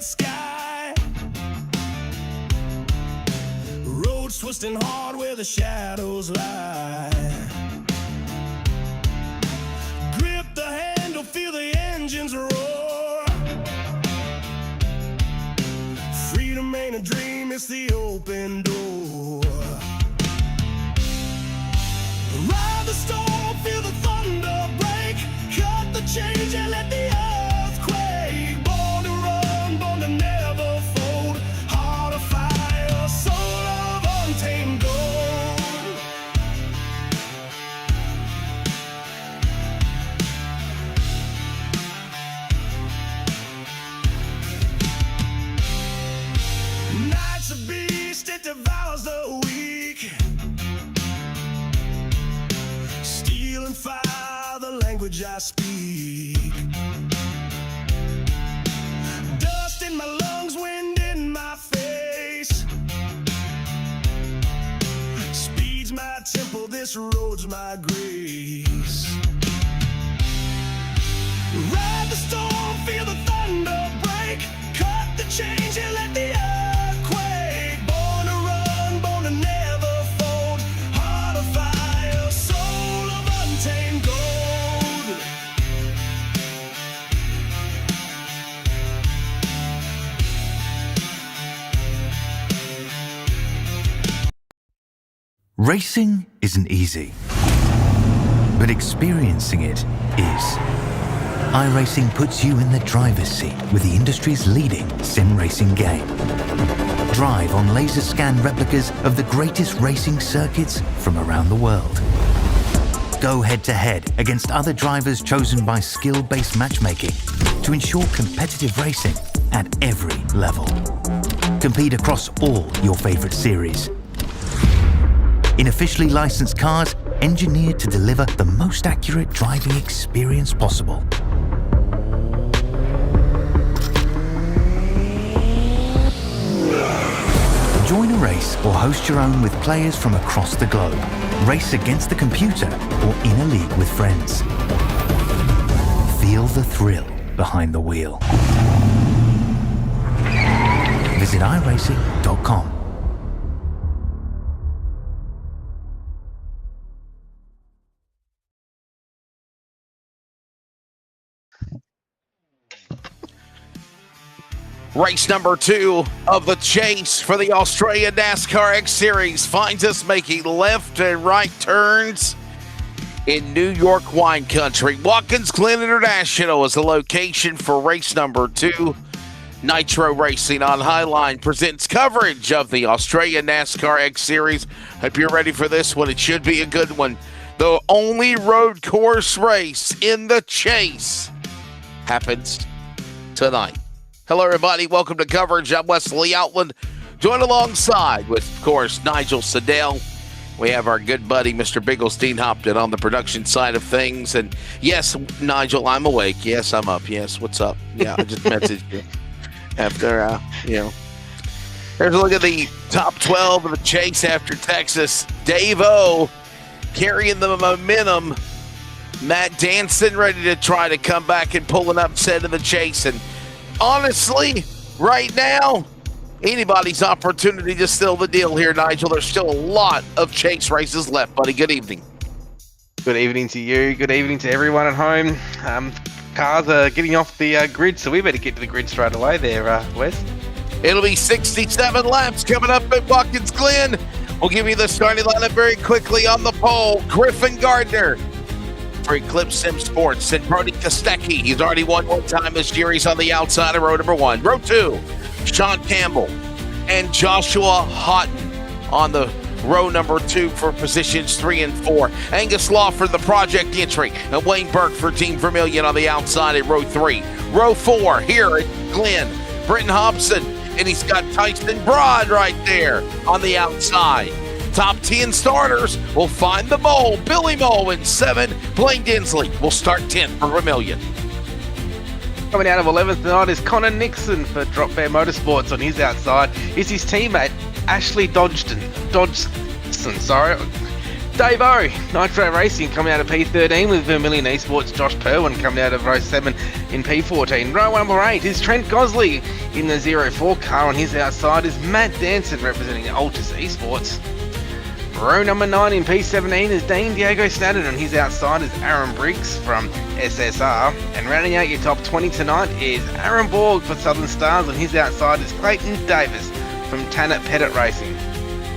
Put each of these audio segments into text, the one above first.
red sky. Roads twisting hard where the shadows lie. Grip the handle, feel the engines roar. Freedom ain't a dream, it's the open door. Ride the storm, feel the thunder break. Cut the change and let the earth quake. Born to run, born to never fold. Heart of fire, soul of untamed gold. Night's a beast, it devours the weak. Steel and fire, the language I speak. Dust in my lungs, wind in my face. Speed's my temple, this road's my grace. Ride the storm, feel the thunder break. Cut the change and let the earth quake. Born to run, born to never fold. Heart of fire, soul of untamed gold. Racing isn't easy, but experiencing it is. iRacing puts you in the driver's seat with the industry's leading sim racing game. Drive on laser scan replicas of the greatest racing circuits from around the world. Go head to head against other drivers chosen by skill-based matchmaking to ensure competitive racing at every level. Compete across all your favorite series. In officially licensed cars, engineered to deliver the most accurate driving experience possible. Join a race or host your own with players from across the globe. Race against the computer or in a league with friends. Feel the thrill behind the wheel. Visit iRacing.com. Race number 2 of the Chase for the Australian NASCAR X Series finds us making left and right turns in New York wine country. Watkins Glen International is the location for race number 2. Nitro Racing on Highline presents coverage of the Australian NASCAR X Series. Hope you're ready for this one. It should be a good one. The only road course race in the Chase happens tonight. Hello, everybody. Welcome to coverage. I'm Wesley Outland, joined alongside with, of course, Nigel Siddell. We have our good buddy, Mr. Bigglestein Hopton, on the production side of things. And yes, Nigel, I'm awake. Yes, I'm up. Yes, what's up? Yeah, I just messaged you after, There's a look at the top 12 of the Chase after Texas. Dave O carrying the momentum. Matt Danson ready to try to come back and pull an upset in the Chase. And honestly, right now, anybody's opportunity to seal the deal here, Nigel. There's still a lot of Chase races left, buddy. Good evening. Good evening to you. Good evening to everyone at home. Cars are getting off the grid, so we better get to the grid straight away there, Wes. It'll be 67 laps coming up at Watkins Glen. We'll give you the starting lineup very quickly on the pole. Griffin Gardner for Eclipse Sim Sports, and Brody Kostecki. He's already won one time this year. He's on the outside of row number 1. Row 2, Sean Campbell and Joshua Houghton on the row number 2 for positions 3 and 4. Angus Lawford, the project entry, and Wayne Burke for Team Vermilion on the outside at row 3. Row 4 here at Glen, Britton Hobson, and he's got Tyson Broad right there on the outside. Top 10 starters will find the mole. Billy Moe in 7. Blaine Dinsley will start 10 for Vermilion. Coming out of 11th tonight is Connor Nixon for Drop Fair Motorsports. On his outside is his teammate Ashley Dodgson. Dave-O, Nitro Racing coming out of P13 with Vermilion Esports. Josh Perwin coming out of row 7 in P14. Row number 8 is Trent Gosley in the 04 car. On his outside is Matt Danson representing Altus Esports. Row number 9 in P17 is Dane Diego Snadden. On his outside is Aaron Briggs from SSR. And rounding out your top 20 tonight is Aaron Borg for Southern Stars. On his outside is Clayton Davis from Tanit Pettit Racing.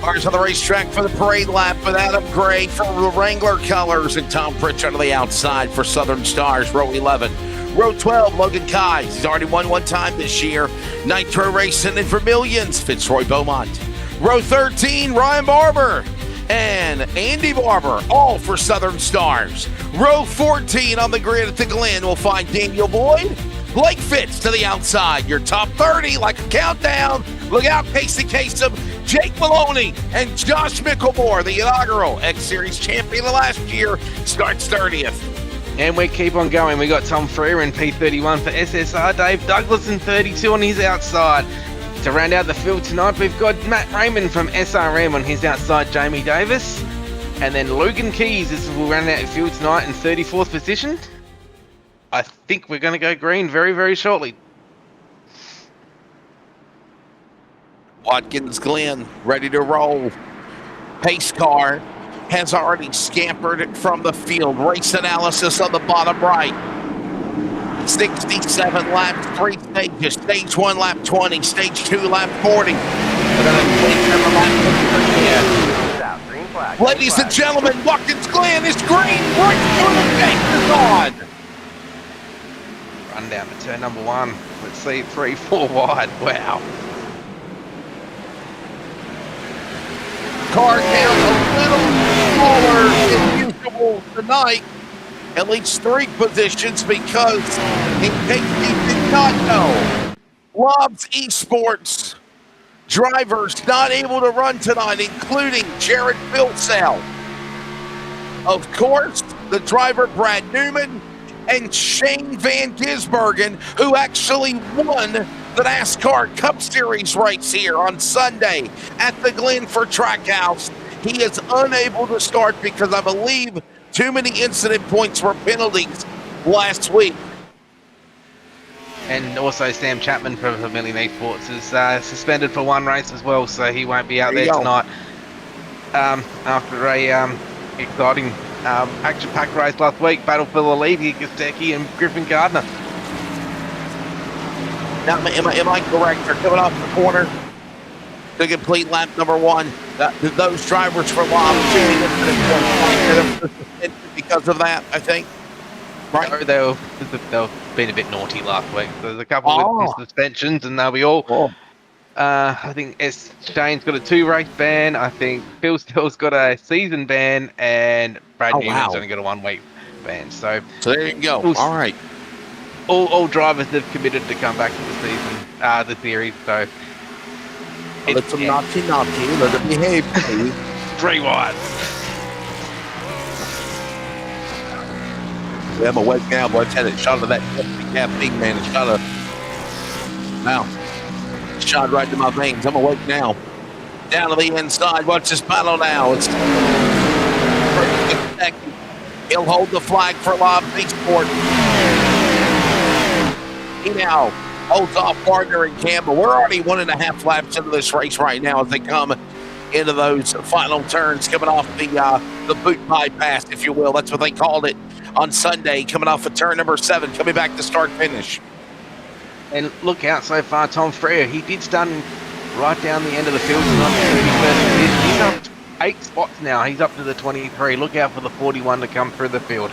Cars on the racetrack for the parade lap with Adam Gray for the Wrangler colors and Tom Pritchard on the outside for Southern Stars, row 11. Row 12, Logan Kais. He's already won one time this year. Nitro Racing and Vermilions, Fitzroy Beaumont. Row 13, Ryan Barber and Andy Barber, all for Southern Stars. Row 14 on the grid at the Glen will find Daniel Boyd, Blake Fitz to the outside. Your top 30, like a countdown. Look out, Casey Kasem, Jake Maloney, and Josh Mickelmore, the inaugural X-Series champion of last year, starts 30th. And we keep on going. We got Tom Freer in P31 for SSR, Dave Douglas in 32 on his outside. To round out the field tonight, we've got Matt Raymond from SRM on his outside, Jamie Davis. And then Logan Keys will round out the field tonight in 34th position. I think we're going to go green very, very shortly. Watkins Glen ready to roll. Pace car has already scampered from the field. Race analysis on the bottom right. 67 laps, 3 stages. Stage 1 lap 20, stage 2 lap 40. Ladies and gentlemen, Watkins Glen is green. Right through the gate is on. Run down to turn number 1. Let's see, 3, 4 wide. Wow. Car count a little smaller than usual tonight. At least 3 positions because, in case you did not know, Lobs Esports drivers not able to run tonight, including Jared Bilsell. Of course, the driver Brad Newman and Shane Van Gisbergen, who actually won the NASCAR Cup Series race here on Sunday at the Glenford Trackhouse. He is unable to start because I believe too many incident points were penalties last week. And also Sam Chapman from Vermilion Esports is suspended for 1 race as well, so he won't be out there tonight. After a exciting action-packed race last week, battle for the lead, Gustecki and Griffin Gardner. Now, am I correct? They're coming off the corner to complete lap number 1. Those drivers for Lob because of that, I think. Right? They've been a bit naughty last week. There's a couple of suspensions, and they'll be all. I think Shane's got a 2-race ban. I think Phil Still's got a season ban, and Brad Newman's only got a 1-week ban. So there you go. All right. All drivers have committed to come back to the season, the series. So let them naughty, let them behave, please. 3 wide. Yeah, I'm awake now, boy. I had a shot of that caffeine, man. It's shot shot right to my veins. I'm awake now. Down to the inside. Watch this battle now. It's he'll hold the flag for Lob Esports. He now holds off Gardner and Campbell. We're already 1.5 laps into this race right now as they come into those final turns, coming off the boot bypass, if you will. That's what they called it on Sunday, coming off of turn number 7, coming back to start finish. And look out so far, Tom Freer. He did stun right down the end of the field. He's up 8 spots now. He's up to the 23. Look out for the 41 to come through the field.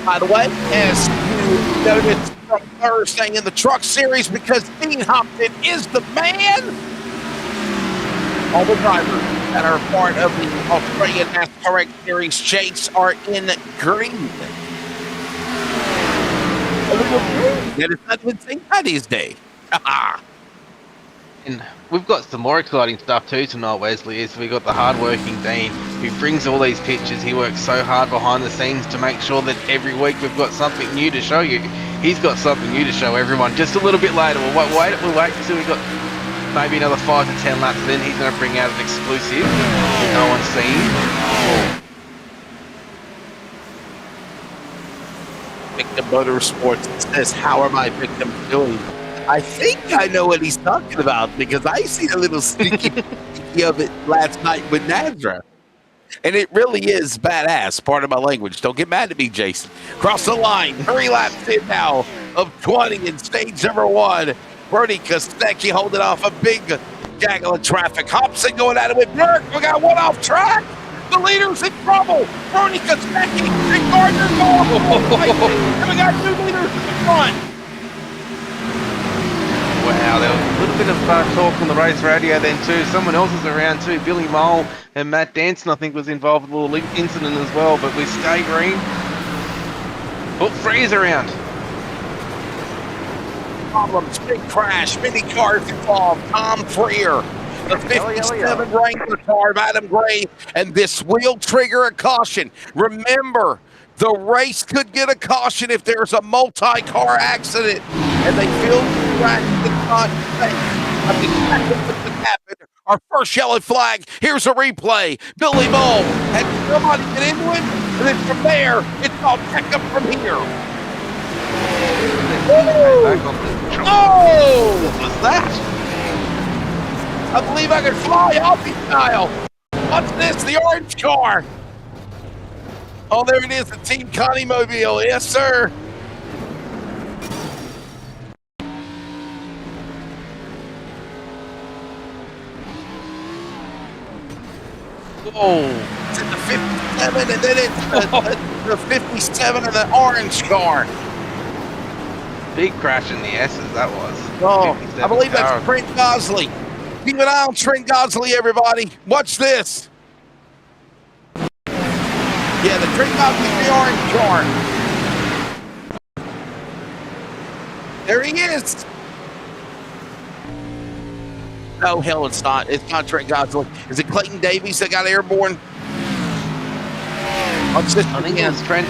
By the way, as you noticed from Thursday in the Truck Series, because Dean Hopton is the man, all the drivers that are part of the Australian NASCAR Series Chase are in green. A little green. That is not even St. Paddy's Day. And we've got some more exciting stuff too tonight, Wesley. We've got the hard-working Dean who brings all these pictures. He works so hard behind the scenes to make sure that every week we've got something new to show you. He's got something new to show everyone just a little bit later. We'll wait until we got maybe another 5 to 10 laps, then he's going to bring out an exclusive that no one's seen. Victim Motorsports says, how are my victims doing? I think I know what he's talking about because I seen a little sneaky of it last night with Nadra. And it really is badass. Part of my language. Don't get mad at me, Jason. Cross the line. 3 laps in now of 20 in stage number 1. Brody Kostecki holding off a big gaggle of traffic. Hobson going at it with Burke. We got one off track. The leader's in trouble. Brody Kostecki and Gardner going. We got 2 leaders in the front. Wow, there was a little bit of talk on the race radio then too. Someone else was around too. Billy Mole and Matt Danson, I think, was involved with a little incident as well. But with Sky Green, oh, Free's around. Problems, big crash, many cars involved. Tom Freer, the 57 Wrangler car of Adam Gray, and this will trigger a caution. Remember, the race could get a caution if there's a multi-car accident, and they feel the crash did not take. I think that's what could happen. Our first yellow flag. Here's a replay. Billy Mole had somebody get into it, and then from there, it's all check up from here. Oh! What was that? I believe I can fly Aussie style. What's this? The orange car. Oh, there it is, the Team Connie Mobile. Yes, sir. Whoa. It's in the 57, and then it's the 57 and the orange car. Big crash in the S's, that was. Oh, 57 I believe car. that's Trent Gosley. Keep an eye on Trent Gosley, everybody. Watch this. Yeah, the Trent Gosley, the orange car. There he is. No, hell, it's not. It's not Trent Gosley. Is it Clayton Davies that got airborne? Watch this. I think it was Trent.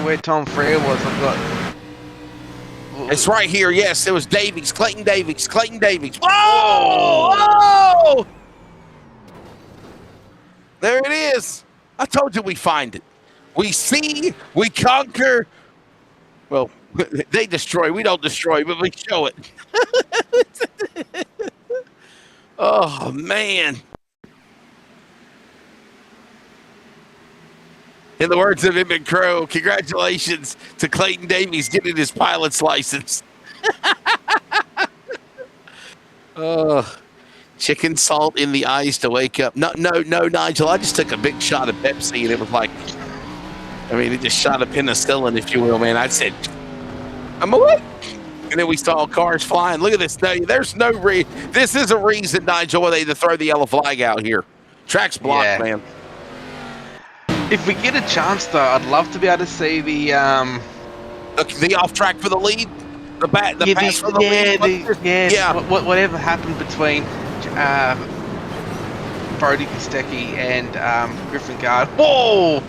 Where Tom Freer was. I've got. It's right here. Yes, it was Davies. Clayton Davies. Clayton Davies. Whoa! Whoa! There it is. I told you we find it. We see, we conquer. Well, they destroy. We don't destroy, but we show it. Oh, man. In the words of Emmett Crow, congratulations to Clayton Davies getting his pilot's license. Chicken salt in the eyes to wake up. No, Nigel. I just took a big shot of Pepsi, and it was like, I mean, it just shot a penicillin, if you will, man. I said, I'm awake. And then we saw cars flying. Look at this. There's no this is a reason, Nigel, why they to throw the yellow flag out here. Track's blocked, man. If we get a chance, though, I'd love to be able to see the off track for the lead, the pass for the lead. Yeah. Whatever happened between Brody Kostecki and Griffin Guard. Whoa!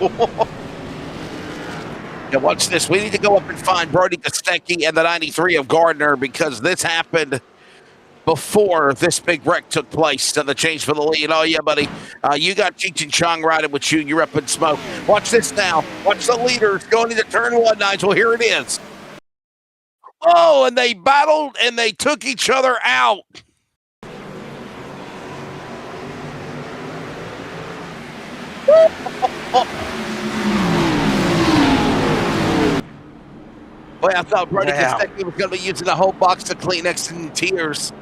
Yeah, watch this. We need to go up and find Brody Kostecki and the 93 of Gardner because this happened before this big wreck took place to the change for the lead. Oh, yeah, buddy. You got Cheech and Chong riding with you. You're up in smoke. Watch this now. Watch the leaders going into turn 1, Nigel. Here it is. Oh, and they battled and they took each other out. Boy, I thought Brody Kostecki was going to be using a whole box of Kleenex and tears.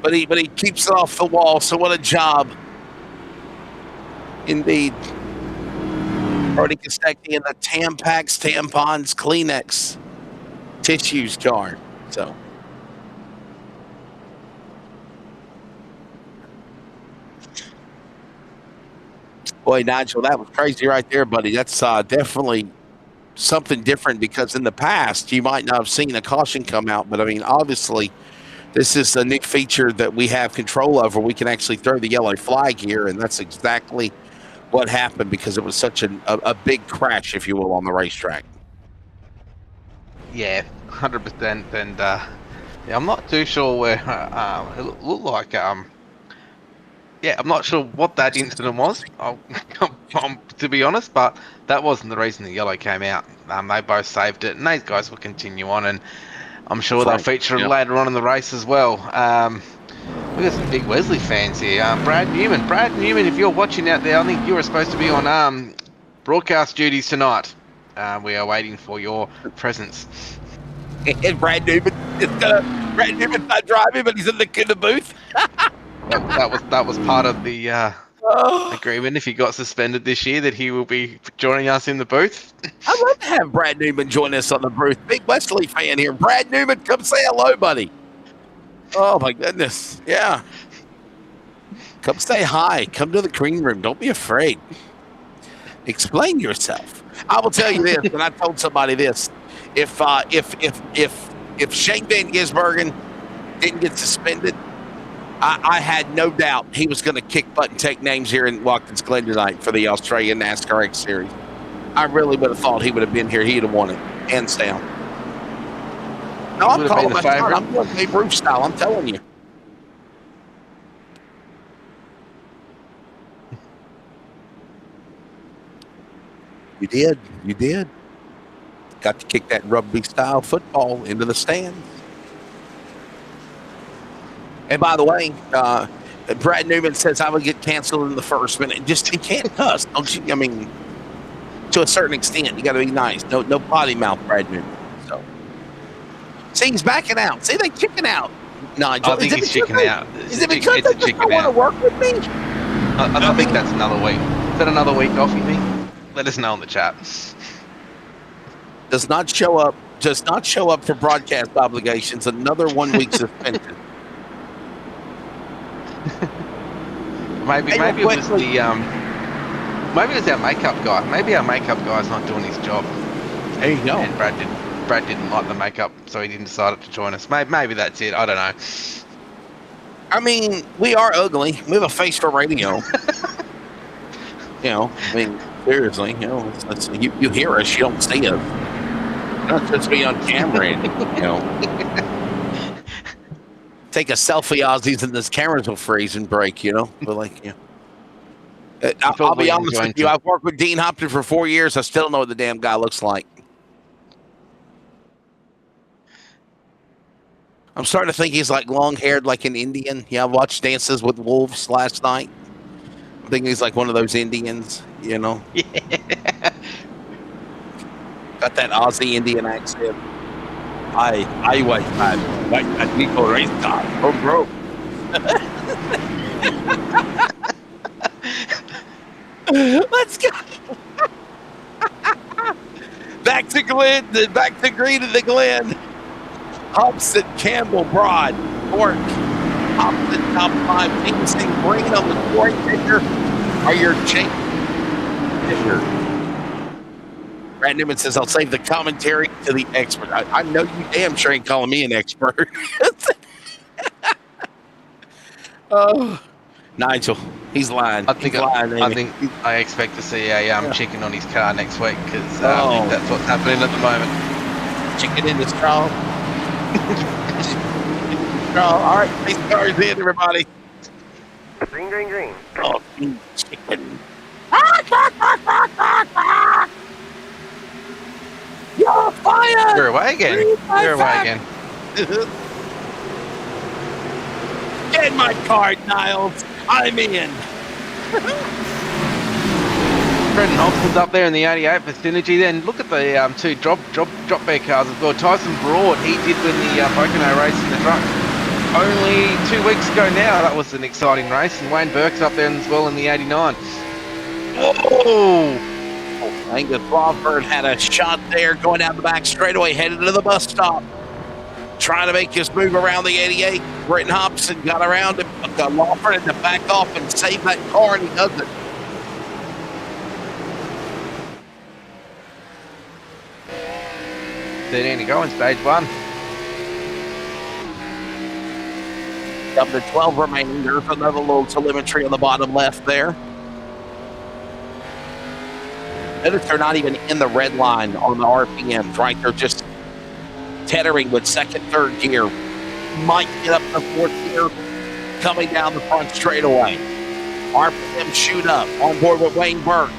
But he keeps it off the wall, so what a job. Indeed. Brody Kostecki in the Tampax, tampons, Kleenex, tissues car. So. Boy, Nigel, that was crazy right there, buddy. That's definitely something different because in the past, you might not have seen a caution come out. But, I mean, obviously, this is a new feature that we have control over. We can actually throw the yellow flag here, and that's exactly what happened because it was such a big crash, if you will, on the racetrack. Yeah, 100%. And Yeah, I'm not too sure where it looked like. Yeah, I'm not sure what that incident was. To be honest, but that wasn't the reason the yellow came out. They both saved it, and these guys will continue on, and I'm sure they'll feature later on in the race as well. We've got some big Wesley fans here. Brad Newman, if you're watching out there, I think you were supposed to be on broadcast duties tonight. We are waiting for your presence. And Brad Newman's not driving, but he's in the booth. That was part of the agreement. If he got suspended this year, that he will be joining us in the booth. I'd love to have Brad Newman join us on the booth. Big Wesley fan here. Brad Newman, come say hello, buddy. Oh my goodness, yeah. Come say hi. Come to the green room. Don't be afraid. Explain yourself. I will tell you this, and I told somebody this: if Shane Van Gisbergen didn't get suspended, I had no doubt he was going to kick butt and take names here in Watkins Glen tonight for the Australian NASCAR X Series. I really would have thought he would have been here. He'd have won it, hands down. No, I'm calling my shot. I'm doing Babe Ruth style. I'm telling you. You did. You did. Got to kick that rugby style football into the stands. And by the way, Brad Newman says I would get canceled in the first minute. Just you can't cuss, don't you? I mean, to a certain extent, you got to be nice. No potty mouth, Brad Newman. So, see, he's backing out. See, they kicking out. Nigel, I think he's kicking out. Is it because they just don't want to work with me? I think that's another week. Is that another week off, you think? Let us know in the chat. Does not show up for broadcast obligations. Another 1 week suspension. maybe it was maybe it was our makeup guy. Maybe our makeup guy's not doing his job. There you go. And Brad didn't like the makeup, so he didn't decide to join us. Maybe that's it. I don't know. I mean, we are ugly. We have a face for radio. You know, I mean, seriously, you know, you hear us, you don't see us. Not just be on camera, you know. Take a selfie, Aussies, and this cameras will freeze and break, you know. But like, you know. I'll be honest with you. I've worked with Dean Hopton for 4 years. I still don't know what the damn guy looks like. I'm starting to think he's like long-haired, like an Indian. Yeah, I watched Dances with Wolves last night. I think he's like one of those Indians, you know. Yeah. Got that Aussie Indian accent. I was at Nico race car from bro. Let's go. Back to Glen, back to Green in the Glen. Hobson, Campbell, Broad, Bork, Hobson, top five, Kingston, Green on the scoring picture. Are your change? Brad Newman says, I'll save the commentary to the expert. I know you damn sure ain't calling me an expert. Oh, Nigel, he's lying. I expect to see a chicken on his car next week because I think that's what's happening at the moment. Chicken in the straw. All right, these cars in, everybody. Green, green, green. Oh, chicken. You're fired! You're away again. You're away again. Get my card, Niles. I'm in. Brendan Hobson's up there in the 88 for Synergy. Then look at the two drop bear cars as well. Tyson Broad, he did win the Pocono race in the truck only 2 weeks ago now. That was an exciting race. And Wayne Burke's up there as well in the 89. Oh! Angus Lawford had a shot there going down the back straightaway, headed to the bus stop. Trying to make his move around the 88. Britton Hobson got around him, but got Lawford had to back off and save that car, and he does it. To go in stage one. Up to 12 remaining. There's another little telemetry on the bottom left there. Notice they're not even in the red line on the RPMs, right? They're just tethering with second, third gear. might get up to fourth gear coming down the front straightaway. RPM shoot up on board with Wayne Burke.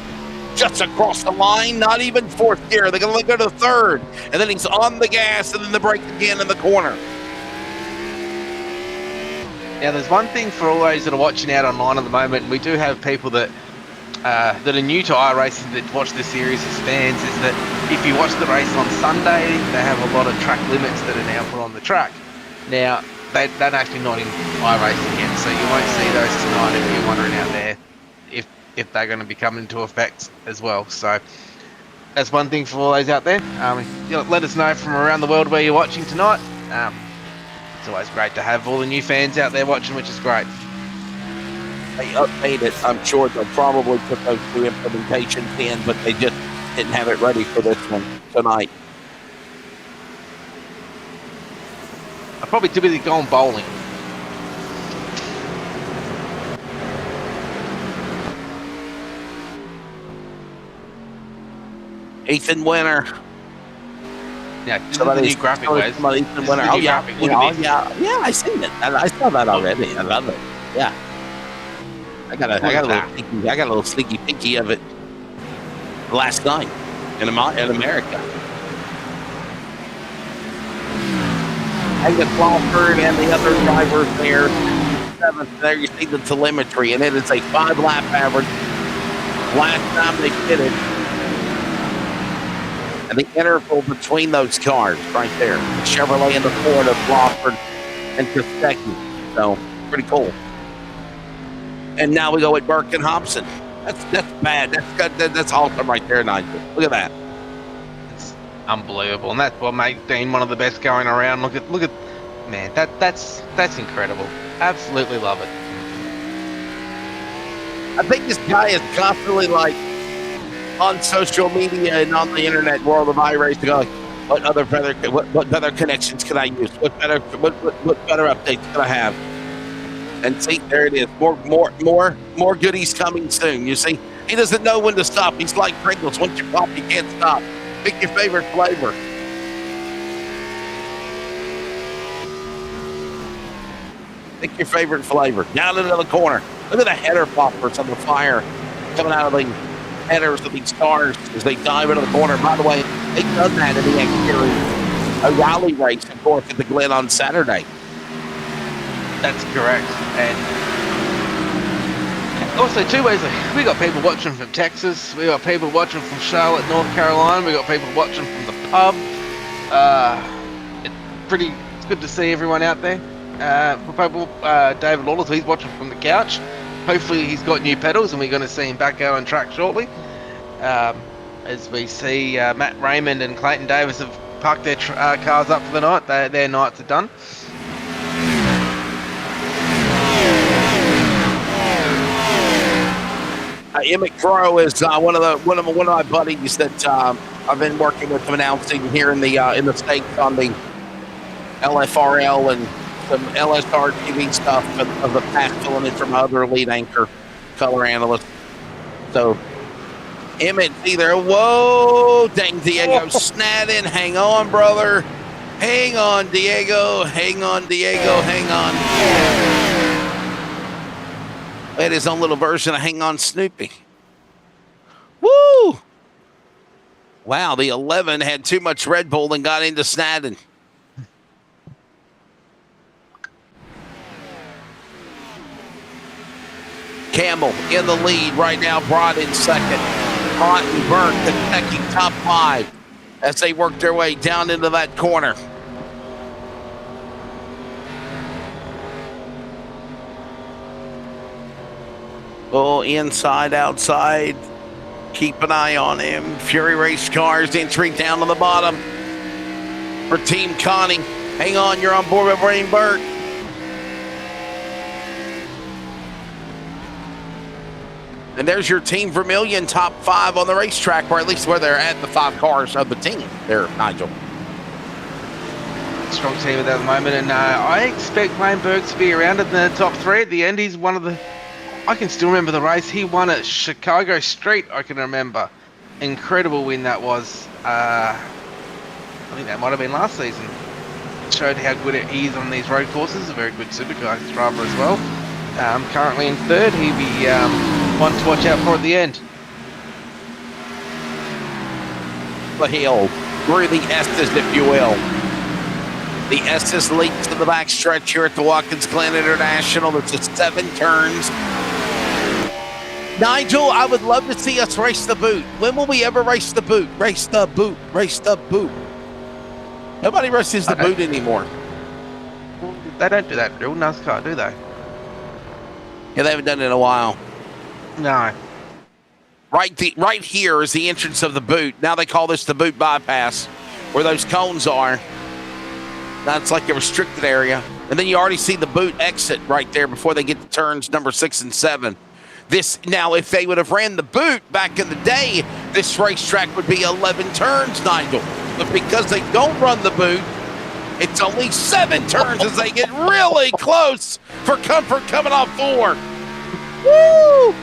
Just across the line, not even fourth gear. They're going to go to third. And then he's on the gas and then the brake again in the corner. Now, there's one thing for all those that are watching out online at the moment, and we do have people that are new to iRacing that watch the series as fans, is that if you watch the race on Sunday, they have a lot of track limits that are now put on the track. Now, they're actually not in iRacing yet, so you won't see those tonight if you're wondering out there if they're going to be coming into effect as well. So that's one thing for all those out there. Let us know from around the world where you're watching tonight. It's always great to have all the new fans out there watching, which is great. They update it. I'm sure they'll probably put those two implementations in, but they just didn't have it ready for this one tonight. I'm probably too busy going bowling. Ethan Winter. Yeah, this is the new graphic, Wes. Ethan Winter. Oh, yeah. Yeah, I seen it. I saw that already. I love it. Yeah. I got a little sneaky pinky of it last night in America. Angus Lawford and the other drivers there. Seventh there, you see the telemetry, and it is a 5-lap average. Last time they did it. And the interval between those cars right there. Chevrolet in the Ford of Lawford and Kostecki. So, pretty cool. And now we go with Burke and Hobson. That's bad. That's awesome right there, Nigel. Look at that. It's unbelievable, and that's what makes Dean one of the best going around. Look at, man, that's incredible. Absolutely love it. I think this guy is constantly like on social media and on the internet world of iRacing going, what better connections can I use? What better updates can I have? And see, there it is. More goodies coming soon. You see, he doesn't know when to stop. He's like Pringles. Once you pop, you can't stop. Pick your favorite flavor. Pick your favorite flavor. Down into the corner. Look at the header poppers on the fire coming out of the headers of these cars as they dive into the corner. By the way, they've done that in the X Series, a rally race, of course, at the Glen on Saturday. That's correct. And also, two ways, we got people watching from Texas, we got people watching from Charlotte, North Carolina, we got people watching from the pub. It's good to see everyone out there. David Lawless, he's watching from the couch. Hopefully he's got new pedals and we're going to see him back out on track shortly. As we see Matt Raymond and Clayton Davis have parked their cars up for the night. Their nights are done. Emmett Crow is one of my buddies that I've been working with announcing here in the States on the LFRL and some LSR TV stuff of the past, filling in from my other lead anchor, color analyst. So Emmett either, whoa, dang Diego Snadden, hang on, brother. Hang on, Diego. Hang on, Diego. Hang on. We had his own little version of Hang On Snoopy. Woo! Wow, the 11 had too much Red Bull and got into Snadden. Campbell in the lead right now, Broad in second. Martin, Burke, Kentucky top 5 as they work their way down into that corner. Oh, inside, outside. Keep an eye on him. Fury Race cars entering down to the bottom. For Team Connie. Hang on, you're on board with Wayne Burke. And there's your Team Vermilion top 5 on the racetrack, or at least where they're at, the 5 cars of the team there, Nigel. Strong team at that moment, and I expect Wayne Burke to be around in the top 3 at the end. He's one of the... I can still remember the race. He won at Chicago Street, I can remember. Incredible win that was. I think that might have been last season. showed how good he is on these road courses. A very good supercar driver as well. Currently in third. He'll be one to watch out for at the end. The hill, through the S's, if you will. The S's leads to the back stretch here at the Watkins Glen International. It's a 7 turns. Nigel, I would love to see us race the boot. When will we ever race the boot? Race the boot. Race the boot. Nobody races the boot anymore. They don't do that, real NASCAR, do they? Yeah, they haven't done it in a while. No. Right here is the entrance of the boot. Now they call this the boot bypass, where those cones are. That's like a restricted area. And then you already see the boot exit right there before they get to turns number 6 and 7. Now, if they would have ran the boot back in the day, this racetrack would be 11 turns, Nigel. But because they don't run the boot, it's only 7 turns as they get really close for comfort coming off 4. Woo!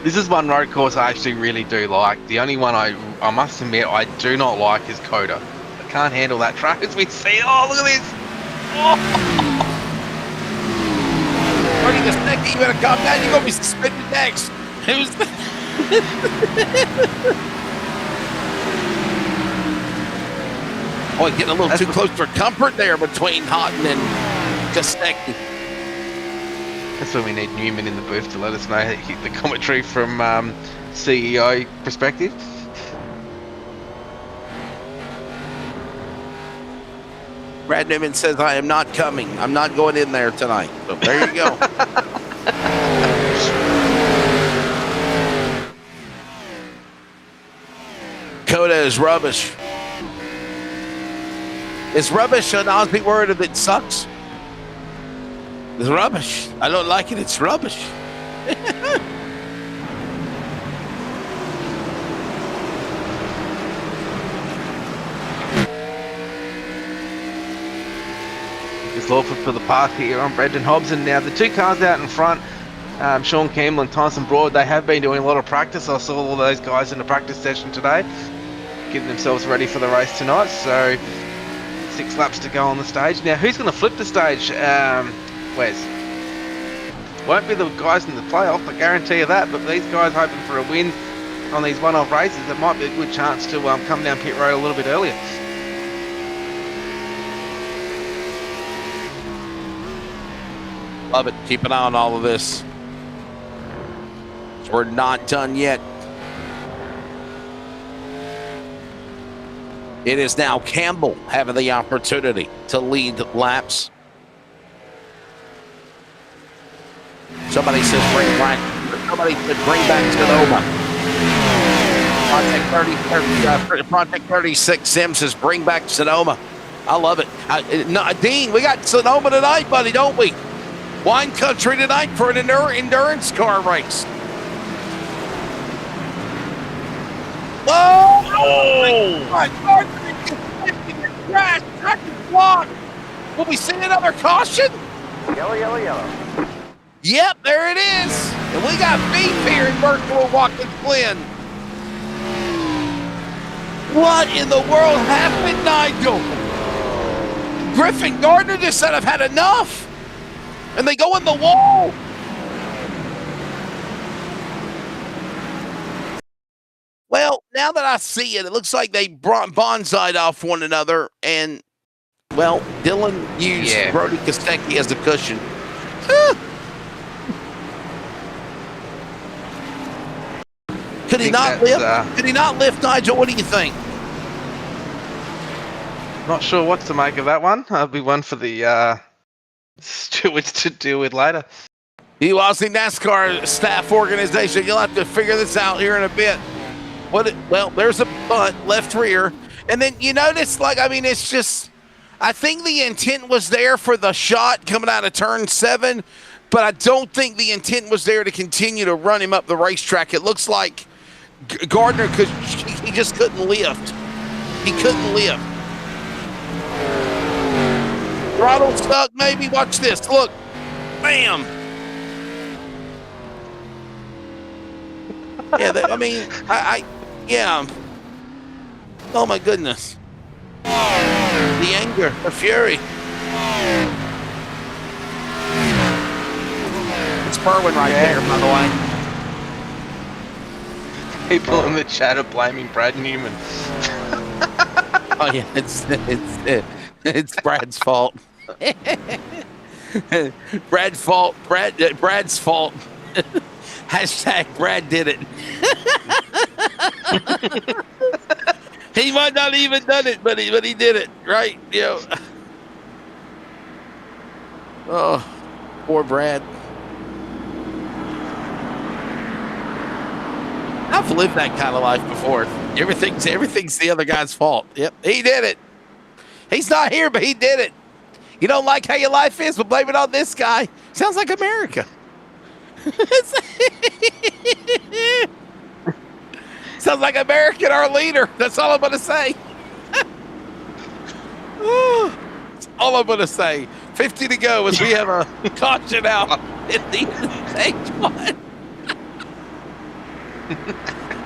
This is one road course I actually really do like. The only one I must admit I do not like is Coda. I can't handle that track as we see. Oh, look at this! Oh. Running this neck, you better calm down. You're going to be suspended next. Who's the... Boy, getting a little too close for comfort there between Houghton and Kostecki. That's when we need Newman in the booth to let us know the commentary from CEO perspective. Brad Newman says, I am not coming. I'm not going in there tonight. So there you go. Coda is rubbish. Is rubbish an Aussie word that sucks? It's rubbish. I don't like it. It's rubbish. It's Lawford for the path here on Brendan Hobson. Now, the 2 cars out in front, Sean Campbell and Tyson Broad, they have been doing a lot of practice. I saw all those guys in a practice session today, getting themselves ready for the race tonight. So, 6 laps to go on the stage. Now, who's going to flip the stage? Wes? Won't be the guys in the playoff, I guarantee you that, but these guys hoping for a win on these one-off races, it might be a good chance to come down pit road a little bit earlier. Love it. Keep an eye on all of this. We're not done yet. It is now Campbell having the opportunity to lead laps. Somebody says bring back. Somebody said bring back Sonoma. Project 36 Sim says bring back Sonoma. I love it. Dean, we got Sonoma tonight, buddy, don't we? Wine country tonight for an endurance car race. Whoa! Oh my God! Crash! Track is blocked. Will we see another caution? Yellow, yellow, yellow. Yep, there it is. And we got beef here in virtual Watkins Glen. What in the world happened, Nigel? Griffin Gardner just said, I've had enough. And they go in the wall. Well, now that I see it, it looks like they bonsai'd off one another. And, well, Dylan used Brody Kostecki as a cushion. Could he not lift? Could he not lift, Nigel? What do you think? Not sure what to make of that one. That'll be one for the stewards to deal with later. You Aussie NASCAR staff organization, you'll have to figure this out here in a bit. Well, there's a bunt, left rear. And then you notice, it's just, I think the intent was there for the shot coming out of turn 7, but I don't think the intent was there to continue to run him up the racetrack. It looks like Gardner, he just couldn't lift. He couldn't lift. Throttle stuck, maybe. Watch this. Look. Bam. Yeah, yeah. Oh, my goodness. The anger, the fury. It's Berwin right there, by the way. People in the chat are blaming Brad Newman. Oh yeah, it's Brad's fault. Brad's fault. Brad's fault. Hashtag Brad did it. He might not even done it, but he did it, right? You know. Oh, poor Brad. I've lived that kind of life before. Everything's the other guy's fault. Yep, he did it. He's not here, but he did it. You don't like how your life is, but blame it on this guy. Sounds like America. Sounds like America, our leader. That's all I'm going to say. That's all I'm going to say. 50 to go as we have a caution out in the stage one.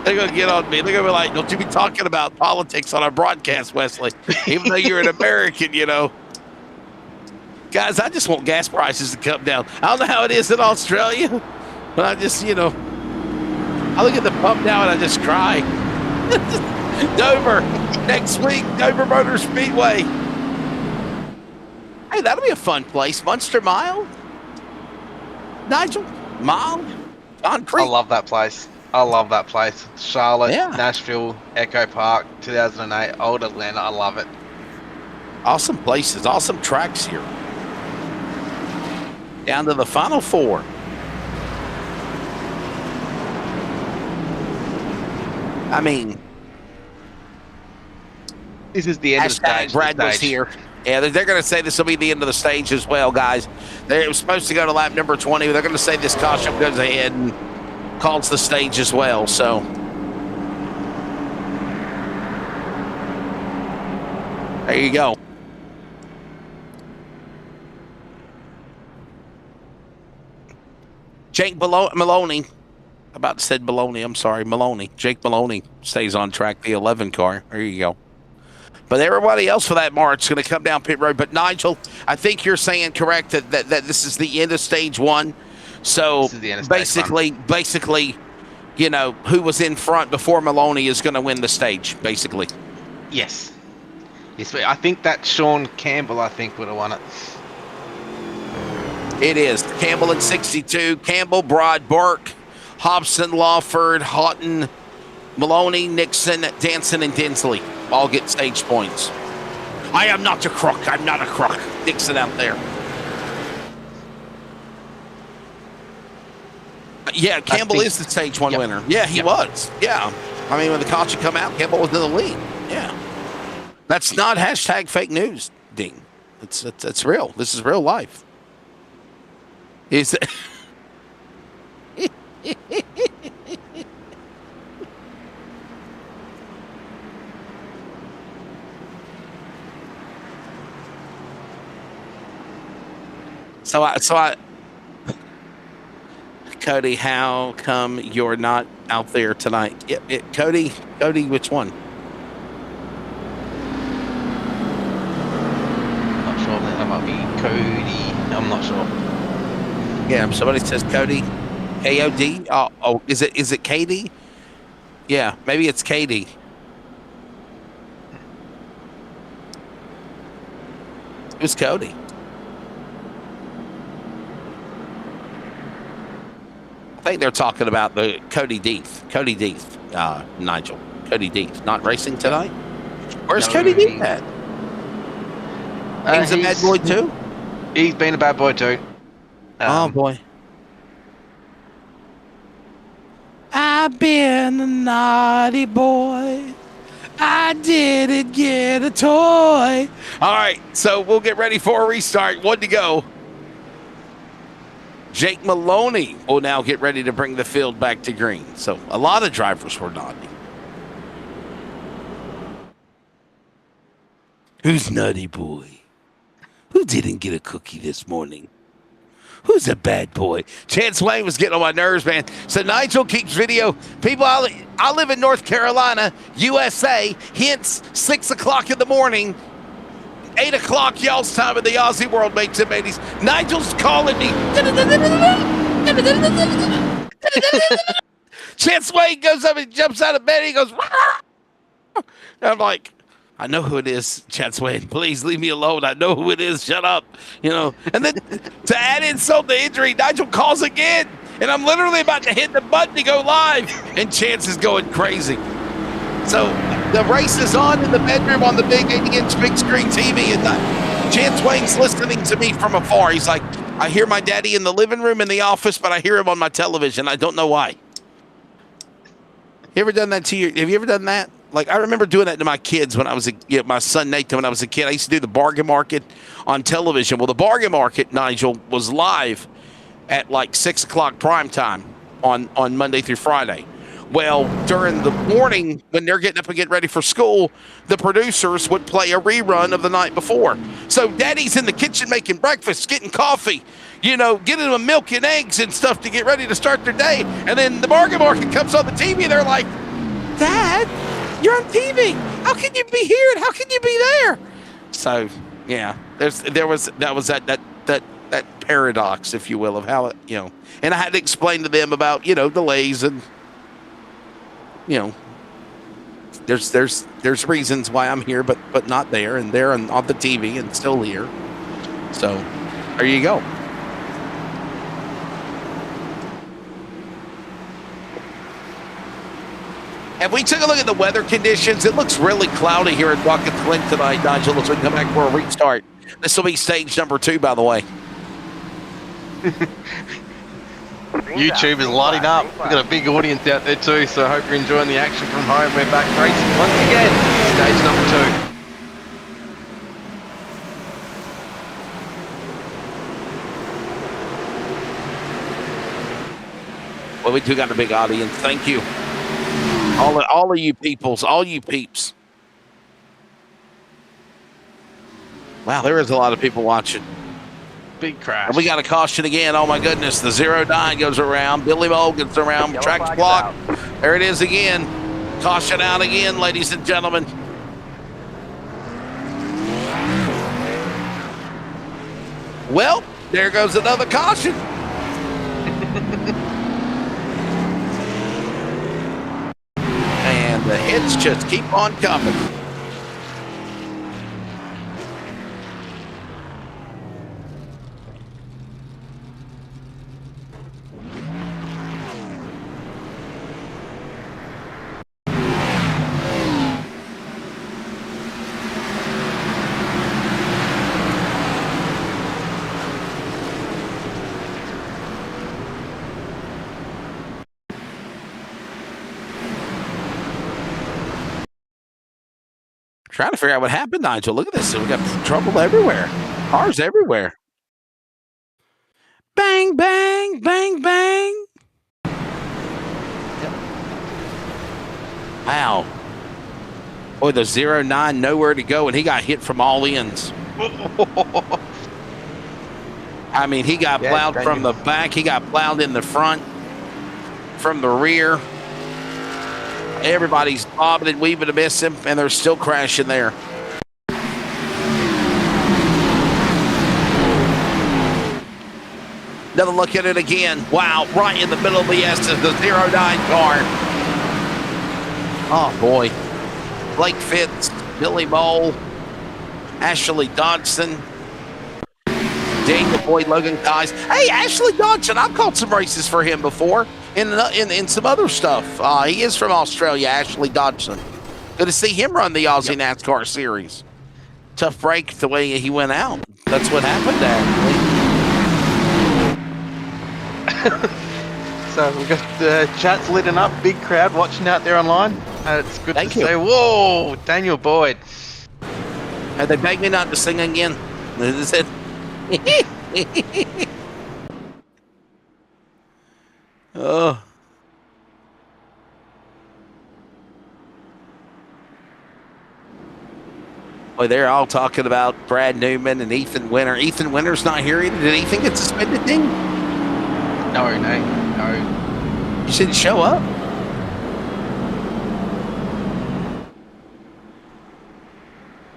They're going to get on me. They're going to be like, don't you be talking about politics on our broadcast, Wesley. Even though you're an American, you know. Guys, I just want gas prices to come down. I don't know how it is in Australia, but I just, you know, I look at the pump now and I just cry. Dover, next week, Dover Motor Speedway. Hey, that'll be a fun place. Munster Mile? Nigel? Mile? Concrete? I love that place. Charlotte, Yeah. Nashville, Echo Park, 2008, Old Atlanta. I love it. Awesome places, awesome tracks here. Down to the final four. I mean, This is the end of the hashtag stage. Brad was here. Yeah, they're going to say this will be the end of the stage as well, guys. They're supposed to go to lap number 20. They're going to say this caution goes ahead and calls the stage as well. So, there you go. Jake Maloney. About to say Maloney. I'm sorry, Maloney. Jake Maloney stays on track, the 11 car. There you go. But everybody else for that march is going to come down pit road. But Nigel, I think you're saying correct that this is the end of stage one. So This is the end of stage basically, you know, who was in front before Maloney is going to win the stage, basically. Yes. Yes, but I think that Sean Campbell, would have won it. It is Campbell in 62, Campbell, Broad, Burke, Hobson, Lawford, Houghton, Maloney, Nixon, Danson, and Dinsley all get stage points. I am not a crook. I'm not a crook. Nixon out there. Yeah, Campbell is the stage one winner. Yeah, he was. Yeah. I mean, when the caution come out, Campbell was in the lead. Yeah. That's not hashtag fake news, Dean. It's real. This is real life. Is it? So I, Cody, how come you're not out there tonight? Cody, which one? Not sure. That might be Cody. I'm not sure. Yeah, somebody says Cody, KOD. Oh, is it Katie? Yeah, maybe it's Katie. It was Cody. I think they're talking about the Cody Deeth. Nigel. Cody Deeth. Not racing tonight? Where's Cody Deeth at? He's a bad boy too? He's been a bad boy too. Oh boy. I've been a naughty boy. I didn't get a toy. All right, so we'll get ready for a restart. One to go. Jake Maloney will now get ready to bring the field back to green. So a lot of drivers were naughty. Who's naughty boy? Who didn't get a cookie this morning? Who's a bad boy? Chance Wayne was getting on my nerves, man. So Nigel keeps video. People, I live in North Carolina, USA. Hence, 6 o'clock in the morning. 8 o'clock y'all's time in the Aussie world, mates and mateys. Nigel's calling me. Chance Wade goes up and jumps out of bed. He goes, and I'm like, I know who it is, Chance Wade. Please leave me alone. I know who it is. Shut up. You know. And then to add insult to injury, Nigel calls again. And I'm literally about to hit the button to go live. And Chance is going crazy. So the race is on in the bedroom on the big 80-inch big screen TV. And Chance Wayne's listening to me from afar. He's like, I hear my daddy in the living room in the office, but I hear him on my television. I don't know why. You ever done that to you? Have you ever done that? Like, I remember doing that to my kids when I was my son Nathan, when I was a kid. I used to do the bargain market on television. Well, the bargain market, Nigel, was live at like 6 o'clock prime time on Monday through Friday. Well, during the morning, when they're getting up and getting ready for school, the producers would play a rerun of the night before. So daddy's in the kitchen making breakfast, getting coffee, you know, getting them milk and eggs and stuff to get ready to start their day. And then the bargain market comes on the TV, and they're like, Dad, you're on TV. How can you be here and how can you be there? So, yeah, that was that paradox, if you will, of how it, you know. And I had to explain to them about, you know, delays and, you know, there's reasons why I'm here, but not there, and there and on the TV and still here. So there you go. And we took a look at the weather conditions. It looks really cloudy here at Watkins Glen tonight, Nigel, as we come back for a restart. This will be stage number 2, by the way. YouTube is lighting up. We've got a big audience out there too, so I hope you're enjoying the action from home. We're back racing once again. Stage number 2. Well, we do got a big audience. Thank you. All of you peoples, all you peeps. Wow, there is a lot of people watching. Big crash. And we got a caution again. Oh, my goodness. The 09 goes around. Billy Moe gets around. Track's blocked. There it is again. Caution out again, ladies and gentlemen. Well, there goes another caution. And the hits just keep on coming. Trying to figure out what happened, Nigel. Look at this. We got trouble everywhere. Cars everywhere. Bang, bang, bang, bang. Yep. Wow. Boy, the 09 nowhere to go, and he got hit from all ends. I mean, he got plowed from the back. He got plowed in the front, from the rear. Everybody's bobbing and weaving to miss him, and they're still crashing there. Another look at it again. Wow, right in the middle of the S is the 09 car. Oh, boy. Blake Fitz, Billy Moe, Ashley Dodson, Daniel Boyd, Logan Guys. Hey, Ashley Dodson, I've called some races for him before. In some other stuff. He is from Australia, Ashley Dodson. Good to see him run the Aussie NASCAR series. Tough break the way he went out. That's what happened, actually. So we've got the chats lit up, big crowd watching out there online. It's good to say, whoa, Daniel Boyd. Have they begged me not to sing again? Is it? Oh. Boy, they're all talking about Brad Newman and Ethan Winter. Ethan Winter's not here either. Did Ethan get suspended, Dean? No. You shouldn't show up.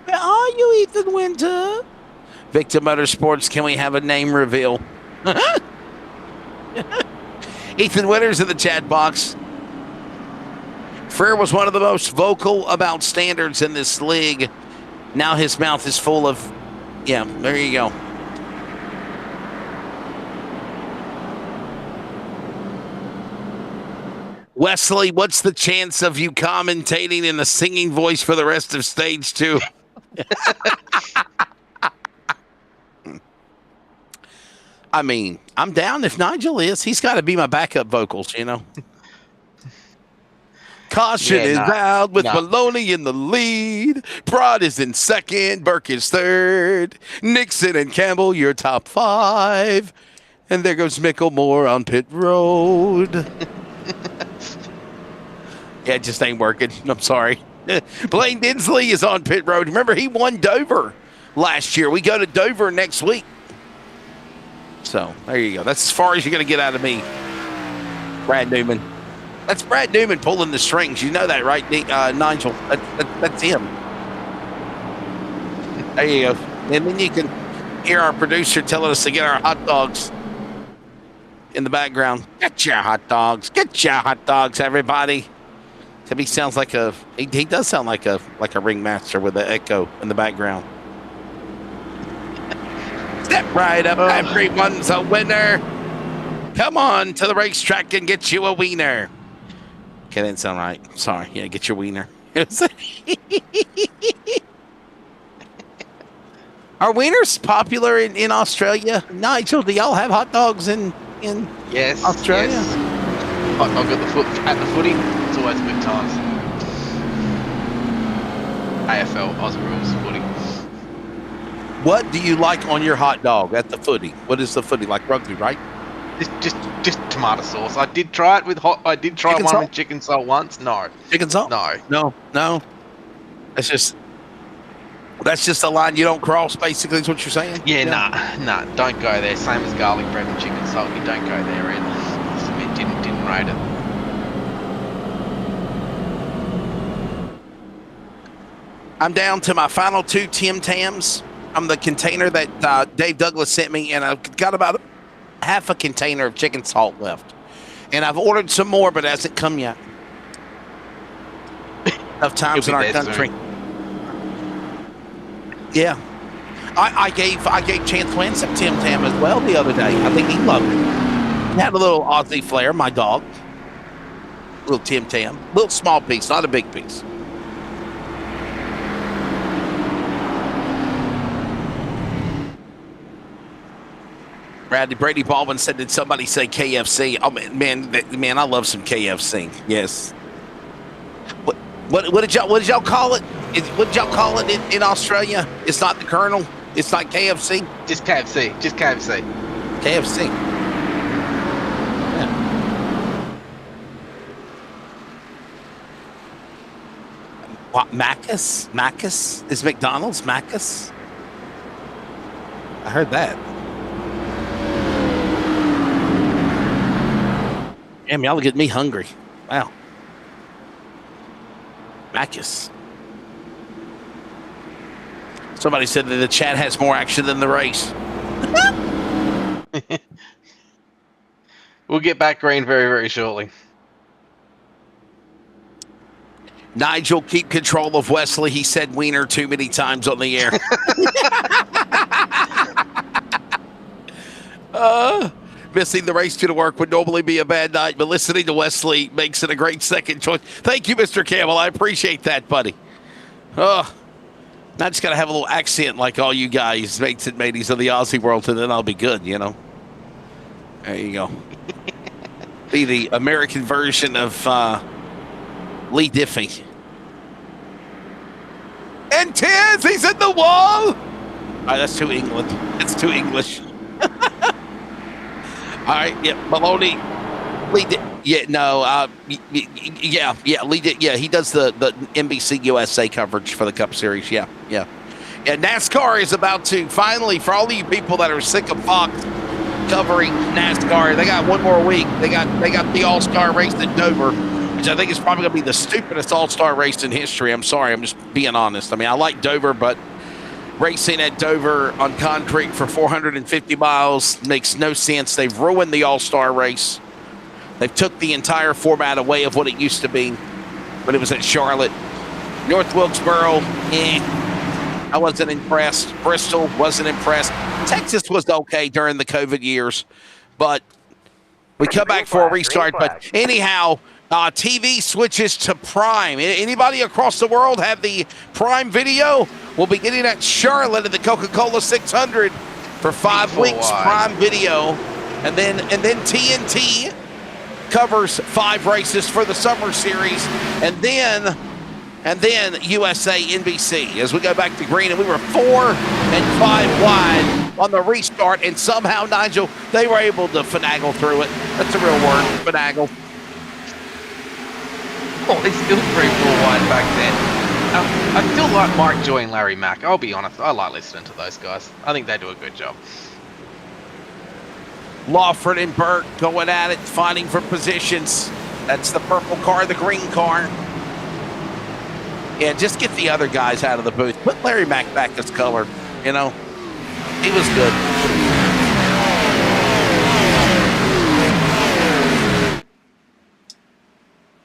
Where are you, Ethan Winter. Victor Motorsports, can we have a name reveal? Ethan Winters in the chat box. Freer was one of the most vocal about standards in this league. Now his mouth is full of, yeah, there you go. Wesley, what's the chance of you commentating in a singing voice for the rest of stage 2? I mean, I'm down if Nigel is. He's got to be my backup vocals, you know. Caution is out with Maloney in the lead. Prod is in second. Burke is third. Nixon and Campbell, your top 5. And there goes Micklemore on pit road. Yeah, it just ain't working. I'm sorry. Blaine Dinsley is on pit road. Remember, he won Dover last year. We go to Dover next week. So, there you go. That's as far as you're going to get out of me, Brad Newman. That's Brad Newman pulling the strings. You know that, right, Nigel? That's him. There you go. And then you can hear our producer telling us to get our hot dogs in the background. Get your hot dogs. Get your hot dogs, everybody. He sounds like he does sound like a ringmaster with an echo in the background. Step right up, everyone's a winner. Come on to the racetrack and get you a wiener. Okay, that didn't sound right. Sorry. Yeah, get your wiener. Are wieners popular in Australia? Nigel, do y'all have hot dogs in yes, Australia? Yes. Hot dog at the footy. It's always good times. AFL, Oz rules, footy. What do you like on your hot dog at the footy? What is the footy like? Rugby, right? Just tomato sauce. I did try it with hot. I did try chicken one salt? with chicken salt once. No. Chicken salt? No. No. That's just a line you don't cross, basically, is what you're saying? Yeah, nah. Don't go there. Same as garlic bread and chicken salt. You don't go there either. It didn't rate it. I'm down to my final 2 Tim Tams. I'm the container that Dave Douglas sent me, and I've got about half a container of chicken salt left. And I've ordered some more, but it hasn't come yet. Enough times in our country. Soon. Yeah. I gave Chance Wynn some Tim Tam as well the other day. I think he loved it. He had a little Aussie flair, my dog. Little Tim Tam. Little small piece, not a big piece. Brady Baldwin said, did somebody say KFC? Oh, man, I love some KFC. Yes. What did y'all call it? What did y'all call it in Australia? It's not the Colonel. It's not KFC. Just KFC. KFC. Yeah. What, Macca's? Macca's? Is McDonald's Macca's? I heard that. Damn, y'all get me hungry. Wow. Macca's. Somebody said that the chat has more action than the race. We'll get back green very, very shortly. Nigel, keep control of Wesley. He said wiener too many times on the air. Missing the race to work would normally be a bad night, but listening to Wesley makes it a great second choice. Thank you, Mr. Campbell. I appreciate that, buddy. I just got to have a little accent like all you guys, mates and mateys of the Aussie world, and then I'll be good, you know. There you go. Be the American version of Lee Diffie. And Tiz, he's in the wall. All right, that's too England. That's too English. All right, yeah, Maloney. Lee Lee did. Yeah, he does the NBC USA coverage for the Cup Series. Yeah. And NASCAR is about to finally, for all of you people that are sick of Fox covering NASCAR, they got one more week. They got the All-Star race at Dover, which I think is probably going to be the stupidest All-Star race in history. I'm sorry, I'm just being honest. I mean, I like Dover, but racing at Dover on concrete for 450 miles makes no sense. They've ruined the All-Star race. They've took the entire format away of what it used to be when it was at Charlotte. North Wilkesboro, I wasn't impressed. Bristol, wasn't impressed. Texas was okay during the COVID years, but we come back for a restart. But anyhow, TV switches to Prime. Anybody across the world have the Prime Video? We'll be getting at Charlotte at the Coca-Cola 600 for 5 weeks. Prime Video, and then TNT covers 5 races for the summer series, and then USA NBC as we go back to green. And we were 4 and 5 wide on the restart, and somehow, Nigel, they were able to finagle through it. That's a real word, finagle. Oh, they still 3-4 wide back then. I still like Mike Joy and Larry Mack. I'll be honest, I like listening to those guys. I think they do a good job. Lawford and Burke going at it, fighting for positions. That's the purple car, the green car. Yeah, just get the other guys out of the booth. Put Larry Mack back as color, you know. He was good.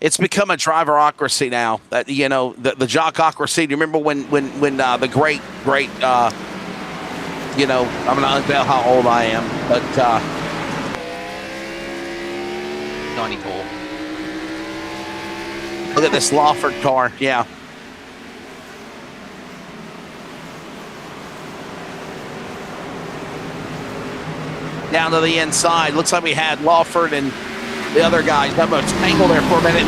It's become a driverocracy now. That, you know, the jockocracy. Do you remember when the great you know, I'm gonna unveil how old I am, but 94. Look at this Lawford car. Yeah. Down to the inside. Looks like we had Lawford and the other guys almost tangled there for a minute.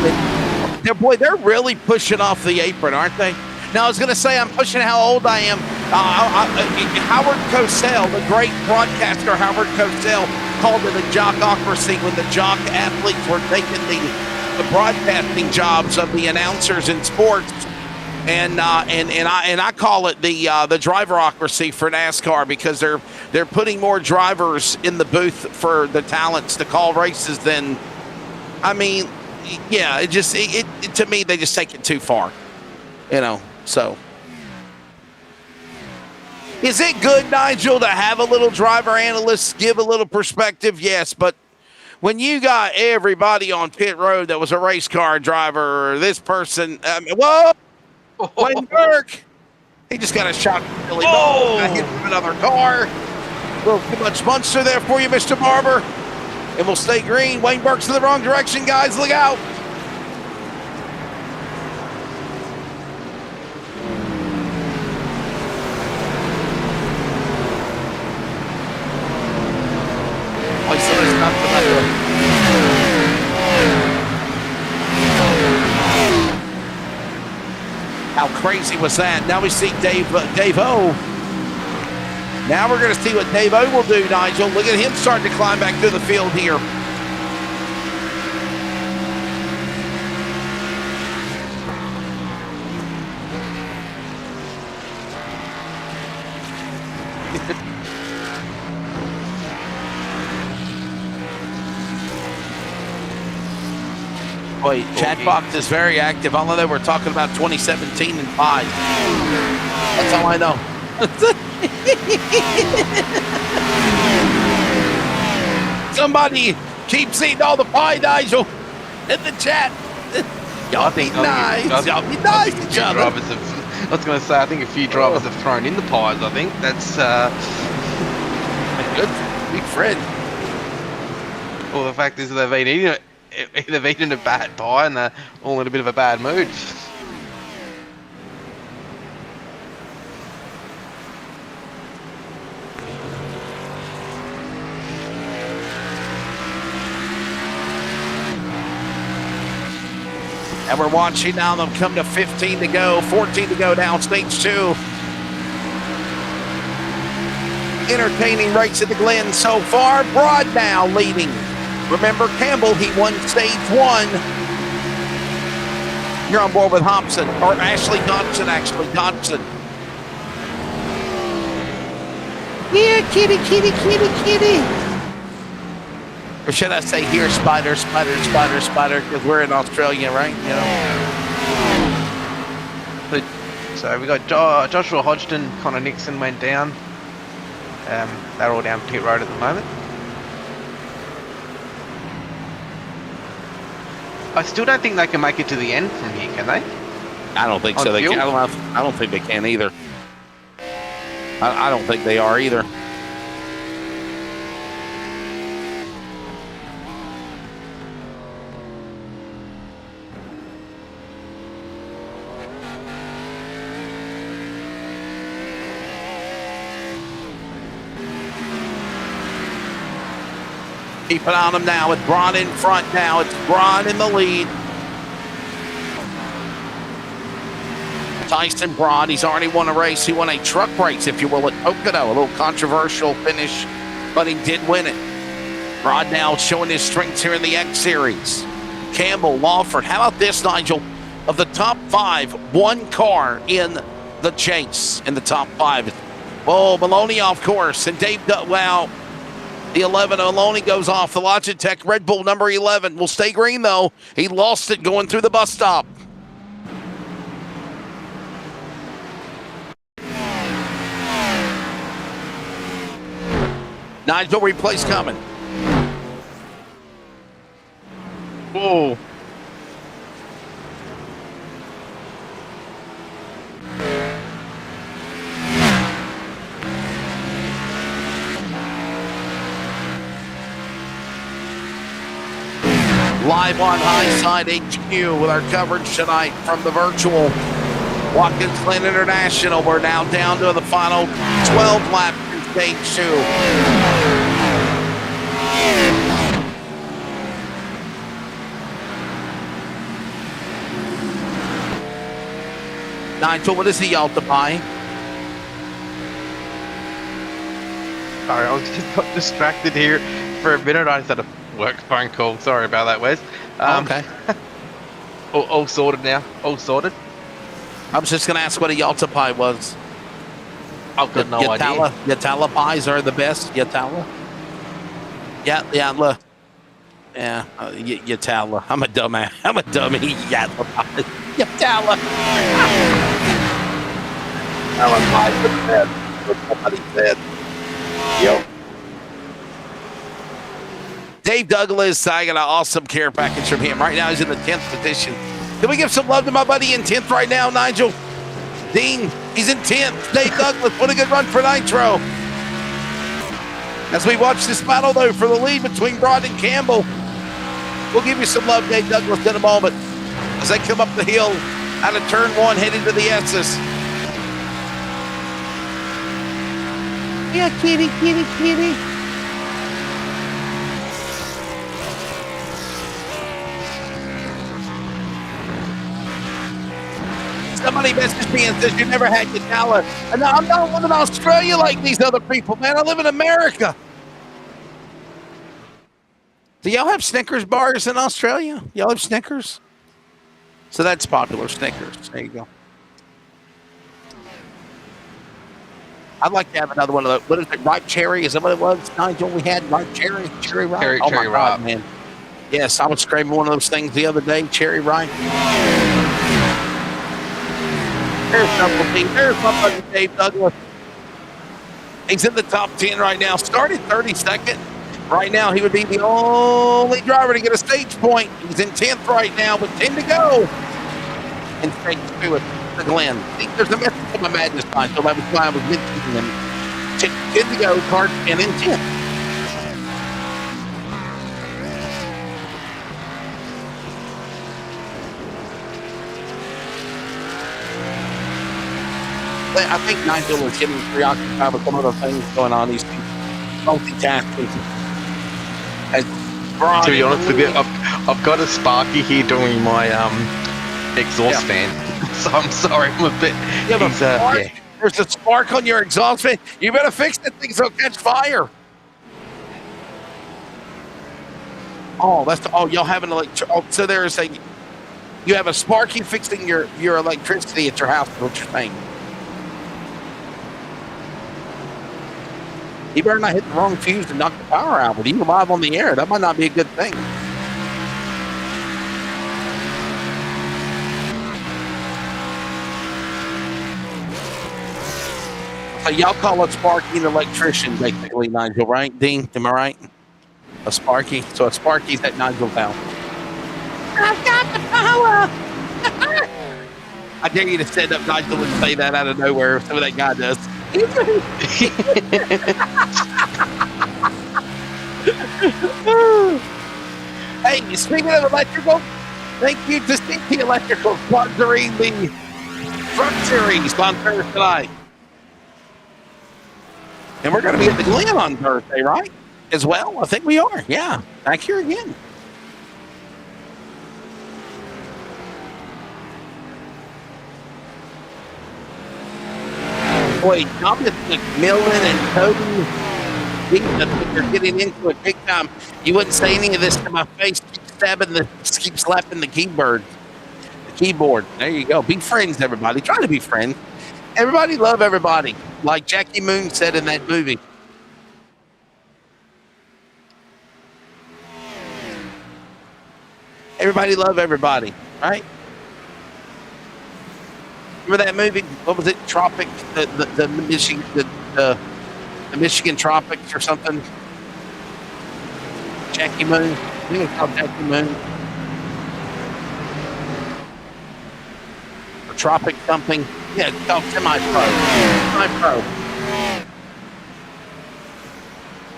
They're really pushing off the apron, aren't they? Now, I was going to say I'm pushing how old I am. Howard Cosell, the great broadcaster Howard Cosell, called it a jockocracy when the jock athletes were taking the broadcasting jobs of the announcers in sports. And I call it the driverocracy for NASCAR, because they're putting more drivers in the booth for the talents to call races than, I mean, yeah, it to me, they just take it too far, you know. So is it good, Nigel, to have a little driver analyst give a little perspective? Yes, but when you got everybody on pit road that was a race car driver, or this person, whoa. Wayne Burke, he just got a shot from Billy Ball. Got hit from another car. A little too much Munster there for you, Mr. Barber. And we'll stay green. Wayne Burke's in the wrong direction, guys. Look out. Oh, he still has not the How crazy was that? Now we see Dave O. Now we're going to see what Dave O will do, Nigel. Look at him starting to climb back through the field here. Boy, chat box is very active. Although they were talking about 2017 and 5. That's all I know. Somebody keeps eating all the pie, Nigel, in the chat. Y'all be nice. Y'all be nice to each other. I was going to say, I think a few drivers have thrown in the pies. I think that's good. Big friend. Well, the fact is that they've been eating it. They've eaten a bad pie and they're all in a bit of a bad mood. And we're watching now them come to 15 to go, 14 to go down stage 2. Entertaining race at the Glen so far. Broad now leading. Remember Campbell, he won stage 1. You're on board with Hobson, or Ashley Dodson, actually. Dodson. Yeah, kitty, kitty, kitty, kitty. Or should I say here, spider, spider, spider, spider, because we're in Australia, right? You know. The So we got Joshua Hodgson, Connor Nixon went down. They're all down pit road at the moment. I still don't think they can make it to the end from here, can they? I don't think so. On They fuel? can, I don't think they can either. I don't think they are either. Keep it on them now with Braun in front now. It's Braun in the lead. Tyson Braun, he's already won a race. He won a truck race, if you will, at Pocono. A little controversial finish, but he did win it. Braun now showing his strengths here in the X Series. Campbell, Lawford. How about this, Nigel? Of the top 5, one car in the chase in the top 5. Oh, Maloney off course, and Dave, wow. The 11 Maloney goes off. The Logitech Red Bull number 11 will stay green, though. He lost it going through the bus stop. Nigel replay's coming. Whoa. Live on Highside HQ with our coverage tonight from the virtual Watkins Glen International. We're now down to the final 12 laps in stage 2. Nigel, what is the Yalta buy? Sorry, I was just got distracted here for a minute. I just had a work phone call. Sorry about that, Wes. Okay. All sorted now. All sorted. I was just going to ask what a Yalta pie was. I've got no idea. Yatala pies are the best. Yatala. Yatla. Yeah, Yatala. I'm a dumbass. I'm a dummy. Yatla pie. Yatala. Yatala pie. What somebody said. Yep. Dave Douglas, I got an awesome care package from him. Right now, he's in the 10th position. Can we give some love to my buddy in 10th right now, Nigel? Dean, he's in 10th. Dave Douglas, what a good run for Nitro. As we watch this battle, though, for the lead between Braun and Campbell, we'll give you some love, Dave Douglas, in a moment as they come up the hill out of turn 1, heading to the S's. Yeah, kitty, kitty, kitty. Somebody messaged me and says you never had Yatala. And I'm not living in Australia like these other people, man. I live in America. Do y'all have Snickers bars in Australia? Y'all have Snickers? So that's popular, Snickers. There you go. I'd like to have another one of those. What is it? Ripe cherry? Is that what it was, Nigel? We had ripe cherry? Cherry ripe? Cherry my ripe. God, man. Yes, I was craving one of those things the other day. Cherry ripe. There's Uncle Pete. There's my buddy Dave Douglas. He's in the top 10 right now. Started 32nd. Right now, he would be the only driver to get a stage point. He's in 10th right now with 10 to go. And stage 2 at the Glen. There's a message to my madness line, so that was why I was mentioning him. 10 to go, card 10 and 10. I think Nigel was getting preoccupied with some other things going on. He's multitasking. To be honest with you, I've got a Sparky here doing my exhaust fan. So I'm sorry, I'm a bit. There's a spark on your exhaust fan. You better fix that thing so it'll catch fire. Oh, y'all have an so there's you have a Sparky fixing your electricity at your house. What you're saying? You better not hit the wrong fuse and knock the power out. But even live on the air, that might not be a good thing. So y'all call a Sparky an electrician, basically, Nigel, right? Dean, am I right? A Sparky. So a Sparky's at Nigel Town. I've got the power. I dare you to stand up, Nigel, and say that out of nowhere. Some of that guy does. Hey, speaking of electrical, thank you to CT Electrical sponsoring the Truck Series on Thursday night. And we're going to be at the Glen on Thursday, right? As well? I think we are. Yeah. Back here again. Boy, Thomas McMillan and Cody, they're getting into it big time. You wouldn't say any of this to my face. Keep slapping the keyboard. There you go. Be friends, everybody. Try to be friends. Everybody love everybody. Like Jackie Moon said in that movie. Everybody love everybody, right? Remember that movie? What was it? Tropic, the Michigan Tropics or something? Jackie Moon. I think it's called Jackie Moon. Or Tropic something. Yeah, it's called Semi-Pro. Semi-Pro.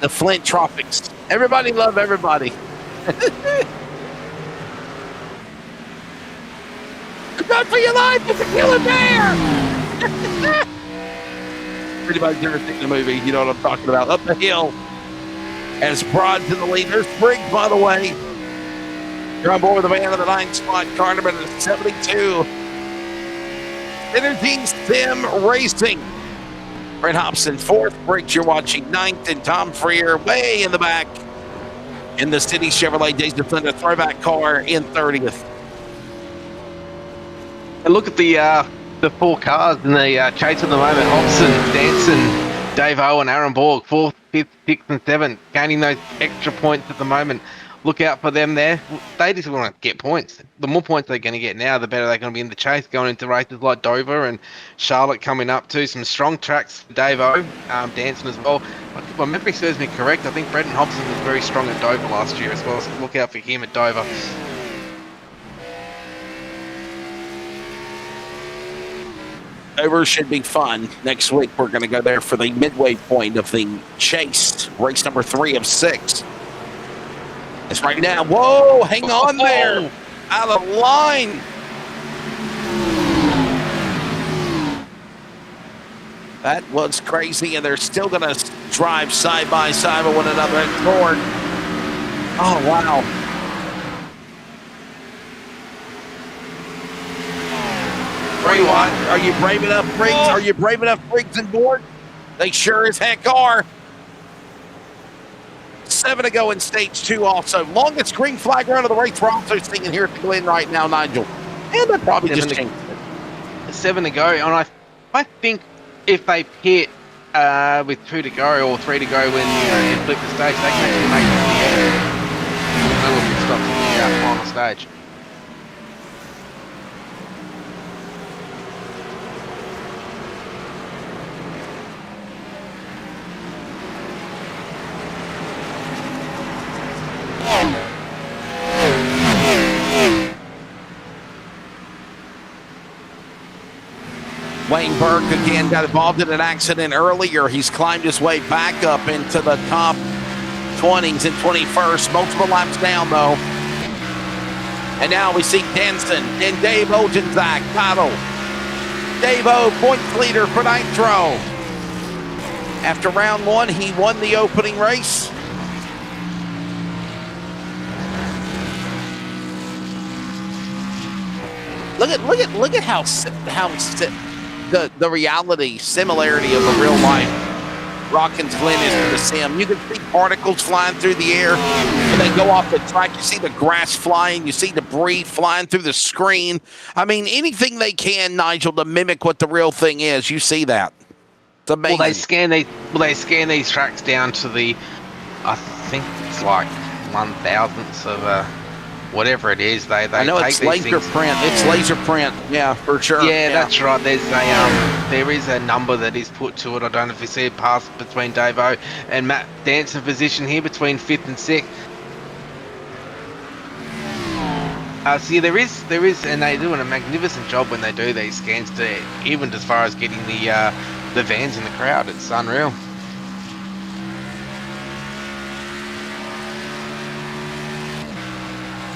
The Flint Tropics. Everybody love everybody. Run for your life, it's a killer bear! Pretty much ever seen the movie, you know what I'm talking about. Up the hill. As Broad's in the lead. There's Briggs, by the way. You're on board with the man of the 9th spot, car number 72. Energy Sim Racing. Brent Hobson, 4th. Briggs, you're watching 9th. And Tom Freer, way in the back. In the City Chevrolet Days of Thunder throwback car in 30th. And look at the 4 cars in the chase at the moment. Hobson, Danson, Dave Owen, Aaron Borg, 4th, 5th, 6th and 7th, gaining those extra points at the moment. Look out for them there. They just want to get points. The more points they're going to get now, the better they're going to be in the chase, going into races like Dover and Charlotte coming up too. Some strong tracks for Dave O, Danson as well. If my memory serves me correct, I think Brendan Hobson was very strong at Dover last year as well, so look out for him at Dover. Dover should be fun. Next week, we're going to go there for the midway point of the Chase, race number 3 of 6. It's right now. Whoa, hang on there. Out of line. That was crazy, and they're still going to drive side by side with one another and forward. Oh, wow. Are you brave enough, Briggs? Are you brave enough, Briggs and Board? They sure as heck are. 7 to go in stage 2 also. Longest green flag round of the race we're also seeing here at the Glen right now, Nigel. And they probably just changed it. 7 to go. And I think if they pit with 2 to go or 3 to go when you flip the stage, they can actually make it to the end. They will pit stop in the final stage. Wayne Burke again got involved in an accident earlier. He's climbed his way back up into the top 20s and 21st. Multiple laps down, though. And now we see Denson and Dave Ogensack battle. Dave O, points leader for Nitro. After round 1, he won the opening race. Look at how the reality, similarity of a real life Watkins Glen is to the sim. You can see particles flying through the air when they go off the track. You see the grass flying. You see debris flying through the screen. I mean, anything they can, Nigel, to mimic what the real thing is. You see that. It's amazing. Well, they scan these tracks down to the, I think it's like 1,000th of whatever it is. They I know take it's these laser things. print. It's laser print. Yeah, for sure. Yeah, that's right. There is a number that is put to it. I don't know if you see it pass between Davo and Matt Dance in position here between 5th and 6th. So yeah, there is, and they're doing a magnificent job when they do these scans to even as far as getting the vans in the crowd. It's unreal.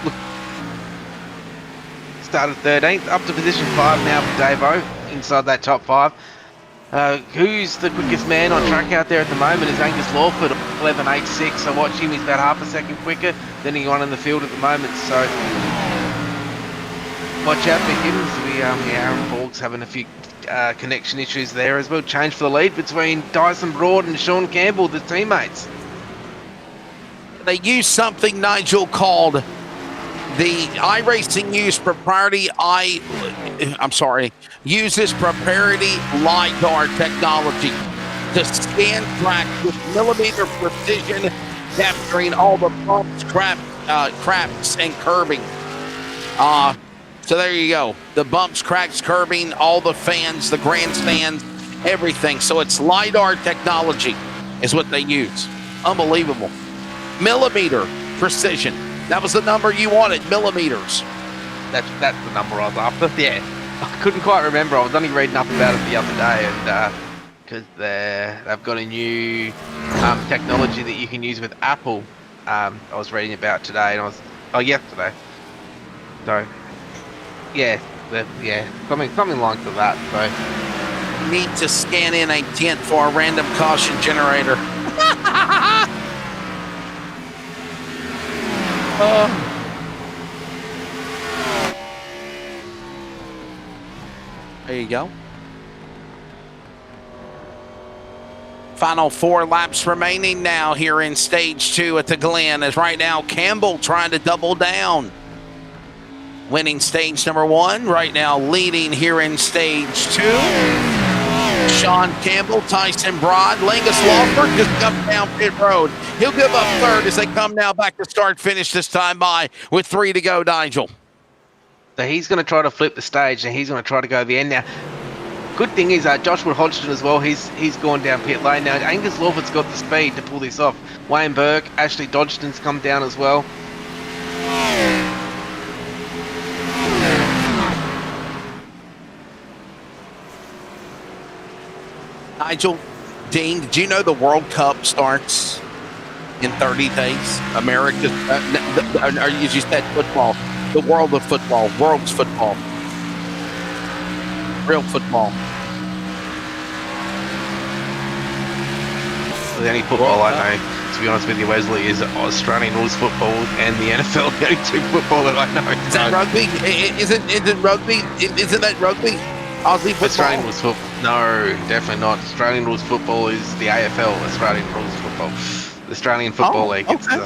Look, started 13th, up to position 5 now for Davo, inside that top 5. Who's the quickest man on track out there at the moment is Angus Lawford, 11.86. So watch him, he's about half a second quicker than anyone in the field at the moment. So watch out for him. Aaron Borg's having a few connection issues there as well. Change for the lead between Dyson Broad and Sean Campbell, the teammates. They use something, Nigel, called the iRacing uses proprietary LiDAR technology to scan track with millimeter precision, capturing all the bumps, cracks, and curbing. So there you go. The bumps, cracks, curbing, all the fans, the grandstands, everything. So it's LiDAR technology is what they use. Unbelievable. Millimeter precision. That was the number you wanted, millimeters. That's the number I was after. Yeah, I couldn't quite remember. I was only reading up about it the other day, and because they've got a new technology that you can use with Apple. I was reading about today, and yesterday. So yeah, something like that. So Need to scan in a tint for a random caution generator. There you go. Final 4 laps remaining now here in stage 2 at the Glen, as right now Campbell trying to double down. Winning stage number 1, right now leading here in stage 2. Sean Campbell, Tyson Broad, Lingus Lawford just come down pit road. He'll give up 3rd as they come now back to start finish this time by with 3 to go, Nigel. So he's going to try to flip the stage, and he's going to try to go to the end now. Good thing is Joshua Hodgson as well. He's gone down pit lane now. Angus Lawford's got the speed to pull this off. Wayne Burke, Ashley Dodgson's come down as well. Nigel, Dean, did you know the World Cup starts in 30 days? America's, or you just said football. The world of football, world's football. Real football. The only football I know, to be honest with you, Wesley, is Australian rules football and the NFL, the only 2 football that I know. Is that rugby? Isn't rugby? Isn't that rugby? Aussie football? Australian rules football. No, definitely not. Australian rules football is the AFL, Australian rules football. The Australian Football League. Okay.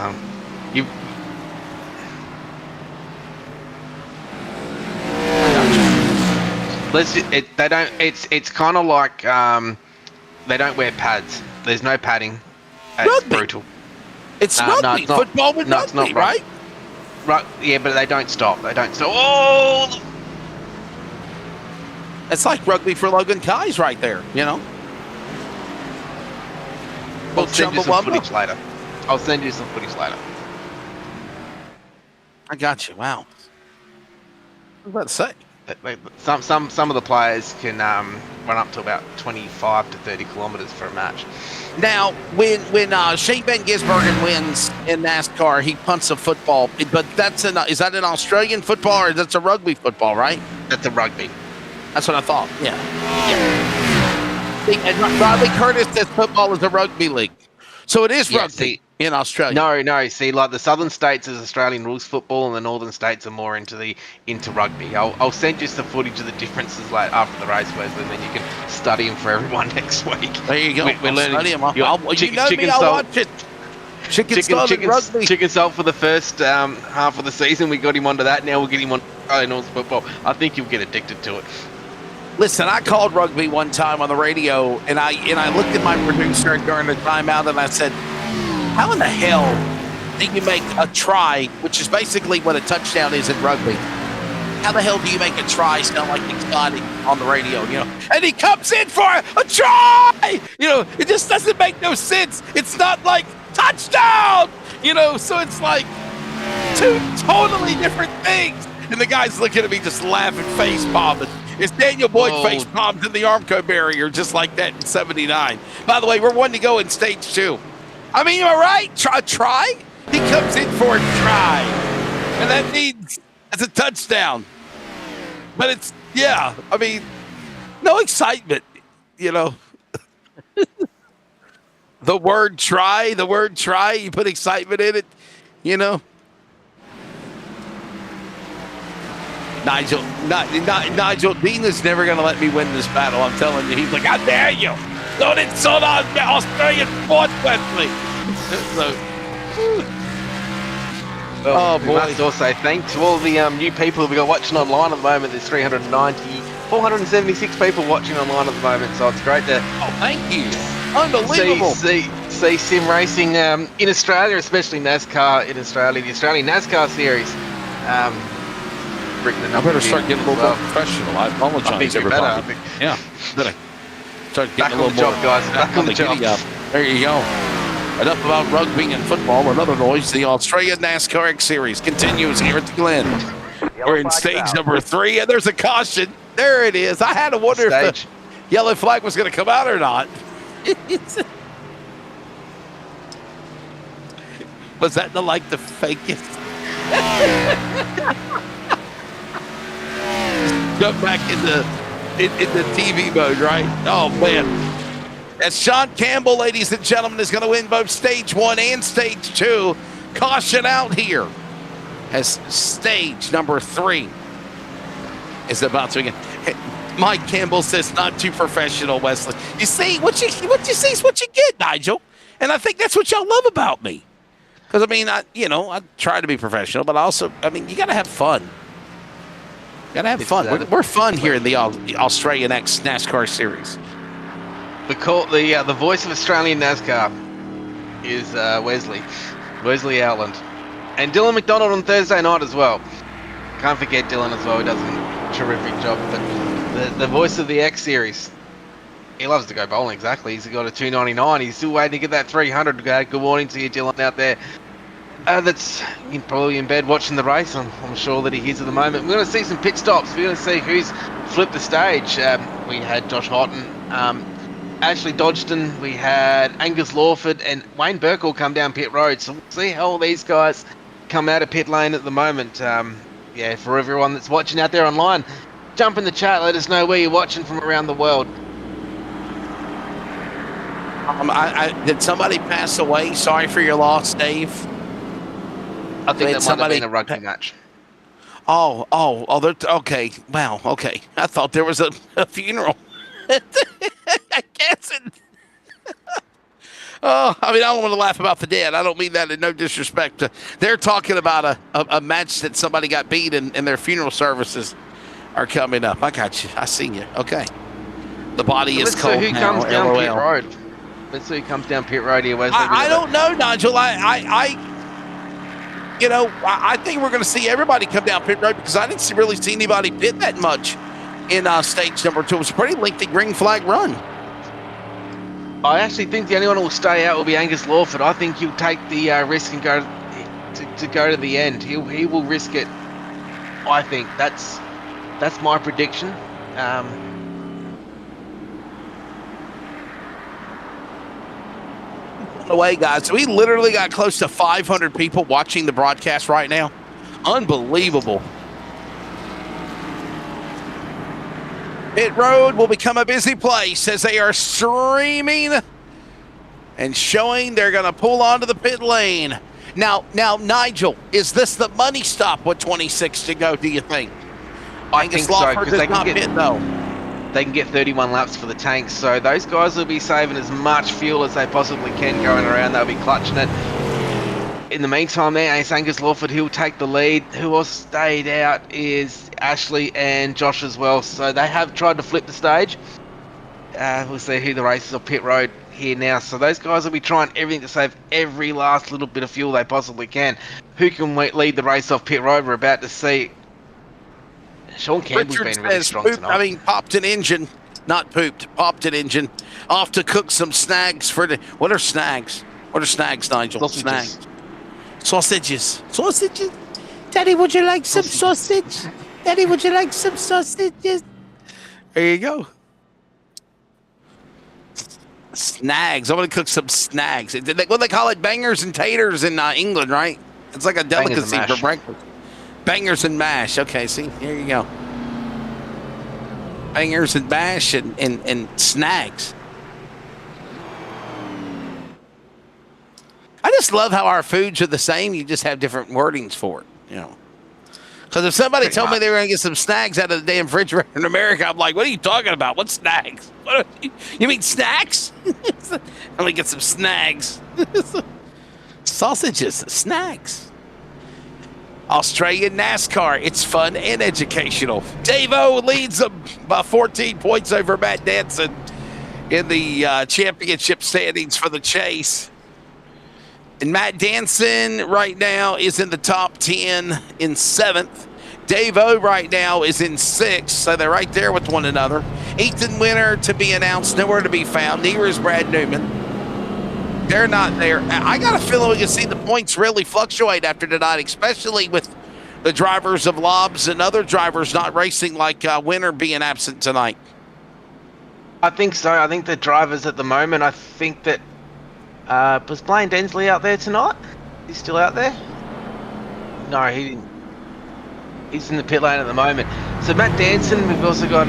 It's, It's kind of like they don't wear pads. There's no padding. It's Rugby. brutal. It's No, rugby. it's not. Football with No, it's rugby, not right? Right? Yeah, but they don't stop. Oh! It's like rugby for Logan Kai's right there, you know? I'll send you some Chumbawamba. footage later. I'll send you some footage later. I got you. Wow. What was I about to say? Some of the players can run up to about 25 to 30 kilometers for a match. Now, when Shane Van Gisbergen wins in NASCAR, he punts a football. But is that an Australian football or that's a rugby football, right? That's a rugby. That's what I thought. Yeah. And Riley Curtis says football is a rugby league. So it is rugby in Australia. No. See, like the southern states is Australian rules football, and the northern states are more into rugby. I'll send you some footage of the differences like after the race, Wesley, and then you can study them for everyone next week. There you go. We're learning. You know me, I'll watch it. Chicken salt for the first half of the season. We got him onto that. Now we'll get him on Australian rules football. I think you'll get addicted to it. Listen, I called rugby one time on the radio, and I looked at my producer during the timeout, and I said, how in the hell then you make a try, which is basically what a touchdown is in rugby. How the hell do you make a try sound like exciting on the radio, And he comes in for a try! It just doesn't make no sense. It's not like touchdown! So it's like two totally different things. And the guy's looking at me just laughing, face bombing. It's Daniel Boyd face bombed in the Armco barrier just like that in 79. By the way, we're one to go in stage 2. I mean, am I right? Try? He comes in for a try. And that means it's a touchdown. But it's, no excitement, The word try, you put excitement in it, Nigel Dean is never going to let me win this battle. I'm telling you. He's like, how dare you? Don't insult on Australian sports, Wesley. Well, we must also thank to all the new people we got watching online at the moment. There's 476 people watching online at the moment, so it's great to thank you. Unbelievable. See sim racing in Australia, especially NASCAR in Australia, the Australian NASCAR series. I better start getting a little more professional. I apologize, everybody. Yeah, better start getting a little more. Guys. Back on the job. There you go. Enough about rugby and football. Another noise. The Australian NASCAR X Series continues here at the Glen. We're in stage number 3, and there's a caution. There it is. I had to wonder if the yellow flag was going to come out or not. Was that the fakest? Jump back in the TV mode, right? Oh, man. As Sean Campbell, ladies and gentlemen, is going to win both stage 1 and stage 2. Caution out here as stage number 3 is about to begin. Mike Campbell says, not too professional, Wesley. You see, what you see is what you get, Nigel. And I think that's what y'all love about me. Because, I try to be professional, but also, you got to have fun. Gotta have fun. We're fun here in the Australian X NASCAR Series. The voice of Australian NASCAR is Wesley Outland, and Dylan McDonald on Thursday night as well. Can't forget Dylan as well. He does a terrific job. But the voice of the X Series, he loves to go bowling. Exactly. He's got a 299. He's still waiting to get that 300. Good morning to you, Dylan, out there. That's probably in bed watching the race. I'm sure that he is at the moment. We're going to see some pit stops. We're going to see who's flipped the stage. We had Josh Houghton, Ashley Dodgson, we had Angus Lawford, and Wayne Burkle come down pit road. So we'll see how all these guys come out of pit lane at the moment. For everyone that's watching out there online, jump in the chat. Let us know where you're watching from around the world. Did somebody pass away? Sorry for your loss, Dave. I think that might have been a rugby match. Oh, okay. Wow, okay. I thought there was a funeral. I guess I don't want to laugh about the dead. I don't mean that in no disrespect. They're talking about a match that somebody got beat and their funeral services are coming up. I got you. I seen you. Okay. The body is cold now. Comes down pit road. Let's see who comes down pit road here. I don't know, Nigel. I think we're going to see everybody come down pit road because I didn't really see anybody pit that much in stage number 2. It was a pretty lengthy green flag run. I actually think the only one who will stay out will be Angus Lawford. I think he'll take the risk and go to the end. He will risk it. I think that's my prediction. Away, guys. We literally got close to 500 people watching the broadcast right now. Unbelievable. Pit road will become a busy place as they are streaming and showing they're going to pull onto the pit lane. Now, Nigel, is this the money stop with 26 to go, do you think? I think so, because they can pit, though. They can get 31 laps for the tanks, so those guys will be saving as much fuel as they possibly can going around. They'll be clutching it. In the meantime, there, Ace Angus Lawford, he'll take the lead. Who else stayed out is Ashley and Josh as well. So they have tried to flip the stage. We'll see who the races off pit road here now. So those guys will be trying everything to save every last little bit of fuel they possibly can. Who can lead the race off pit road? We're about to see. Sean Campbell's Richard been really says strong pooped, tonight. I mean, popped an engine. Not pooped, popped an engine. Off to cook some snags for the. What are snags? What are snags, Nigel? Sausages. Snags. Sausages. Sausages. Daddy, would you like some sausage? Daddy, would you like some sausages? There you go. Snags. I'm going to cook some snags. What do they call it? Bangers and taters in England, right? It's like a Bangers and delicacy for mash. breakfast. Bangers and mash. Okay, see? Here you go. Bangers and mash and snags. I just love how our foods are the same. You just have different wordings for it, you know. Because if somebody Pretty told me much. they were going to get some snags out of the damn refrigerator in America, I'm like, what are you talking about? What snags? What you mean snacks? Let me get some snags. Sausages, snags. Australian NASCAR. It's fun and educational. Dave-O leads them by 14 points over Matt Danson in the championship standings for the Chase. And Matt Danson right now is in the top 10 in 7th. Dave-O right now is in 6th, so they're right there with one another. Ethan Winter to be announced, nowhere to be found. Neither is Brad Newman. They're not there. I got a feeling we can see the points really fluctuate after tonight, especially with the drivers of Lobs and other drivers not racing, like Winter being absent tonight. I think so. I think the drivers at the moment, I think that was Blaine Densley out there tonight? He's still out there? No, he didn't. He's in the pit lane at the moment. So Matt Danson, we've also got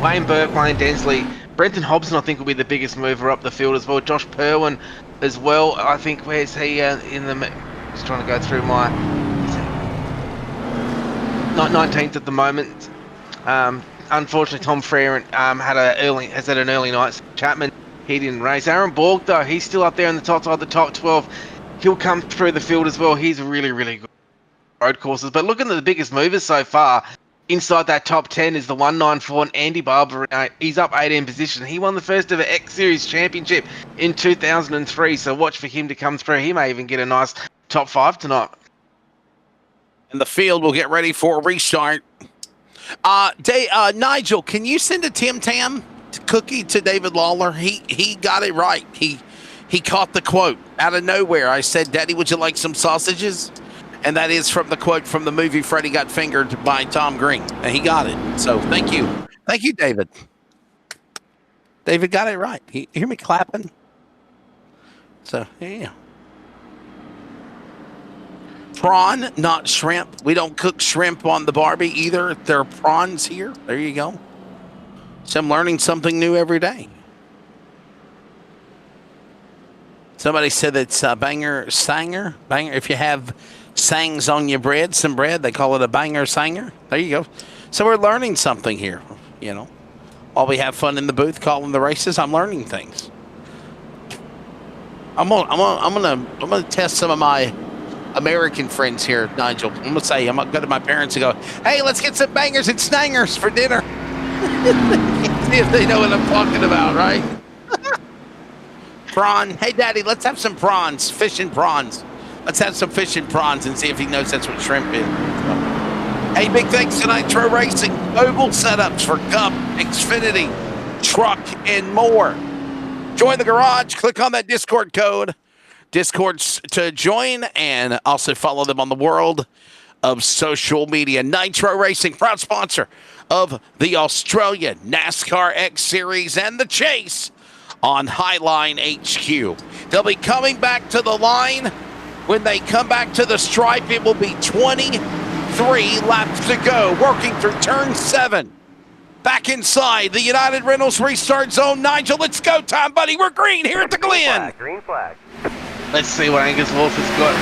Wayne Burke, Blaine Densley. Brenton Hobson, I think, will be the biggest mover up the field as well. Josh Perwin as well. I think, where's he in the... Just trying to go through my... 19th at the moment. Unfortunately, Tom Frere has had an early night. Chapman, he didn't race. Aaron Borg, though, he's still up there in the top side, the top 12. He'll come through the field as well. He's really, really good road courses. But looking at the biggest movers so far, inside that top 10 is the 194 and Andy Barber. He's up 18 position. He won the first ever X Series championship in 2003. So watch for him to come through. He may even get a nice top 5 tonight. And the field will get ready for a restart. Nigel, can you send a Tim Tam cookie to David Lawler? He got it right. He caught the quote out of nowhere. I said, Daddy, would you like some sausages? And that is from the quote from the movie Freddie Got Fingered by Tom Green. And he got it. So thank you. Thank you, David. David got it right. You hear me clapping? So, yeah. Prawn, not shrimp. We don't cook shrimp on the Barbie either. There are prawns here. There you go. So I'm learning something new every day. Somebody said it's banger sanger. Banger. If you have sangs on your bread, some bread, they call it a banger sanger. There you go. So we're learning something here. You know, while we have fun in the booth calling the races, I'm learning things. I'm gonna test some of my American friends here, Nigel. I'm gonna go to my parents and go, hey, let's get some bangers and snangers for dinner. See if they know what I'm talking about, right? Prawn. Hey, Daddy, let's have some prawns, fish and prawns. Let's have some fish and prawns and see if he knows that's what shrimp is. Hey, big thanks to Nitro Racing. Mobile setups for Cup, Xfinity, Truck, and more. Join the garage. Click on that Discord code. Discords to join, and also follow them on the world of social media. Nitro Racing, proud sponsor of the Australian NASCAR X Series and the Chase on Highline HQ. They'll be coming back to the line. When they come back to the stripe, it will be 23 laps to go, working through turn 7. Back inside the United Rentals restart zone. Nigel, let's go time, buddy. We're green here at the Glen. Green flag. Let's see what Angus Wolf has got.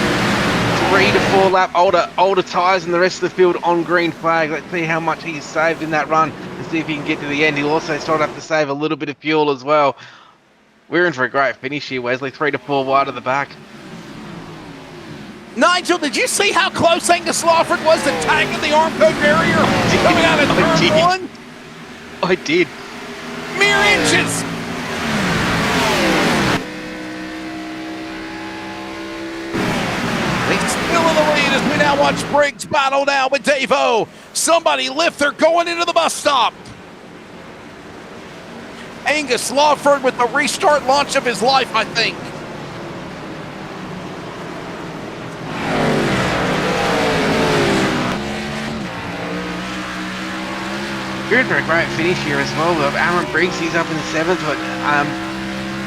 3 to 4 lap older tyres and the rest of the field on green flag. Let's see how much he's saved in that run and see if he can get to the end. He'll also start have to save a little bit of fuel as well. We're in for a great finish here, Wesley. 3 to 4 wide of the back. Nigel, did you see how close Angus Lawford was to tagging the Armco barrier coming out of turn 1? I did. mere inches. He's still in the lead as we now watch Briggs battle down with Dave-O. Somebody lift, they're going into the bus stop. Angus Lawford with the restart launch of his life, I think. Good for a great finish here as well. Aaron Briggs, he's up in the 7th, but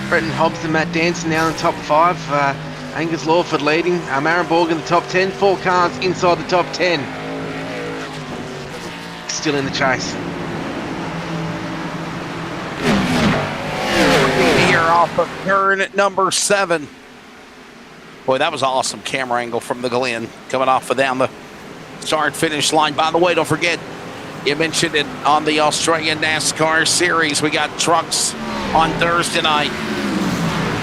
Bretton Hobbs and Matt Danson now in the top 5. Angus Lawford leading. Aaron Borg in the top 10. 4 cars inside the top 10. Still in the chase. Here off of turn number 7. Boy, that was an awesome camera angle from the Glen coming off of down the start finish line. By the way, don't forget, you mentioned it on the Australian NASCAR Series. We got trucks on Thursday night.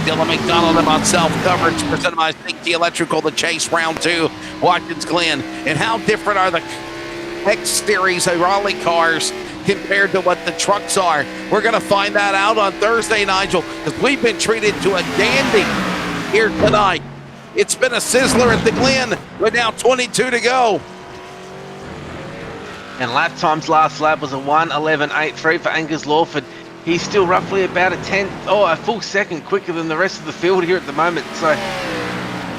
Dylan McDonald and myself coverage presented by Safety Electrical, the Chase Round 2, Watkins Glen. And how different are the X Series of Raleigh cars compared to what the trucks are? We're going to find that out on Thursday, Nigel, because we've been treated to a dandy here tonight. It's been a sizzler at the Glen with now 22 to go. And lap times last lap was a 1:11.83 for Angus Lawford. He's still roughly about a full second quicker than the rest of the field here at the moment. So,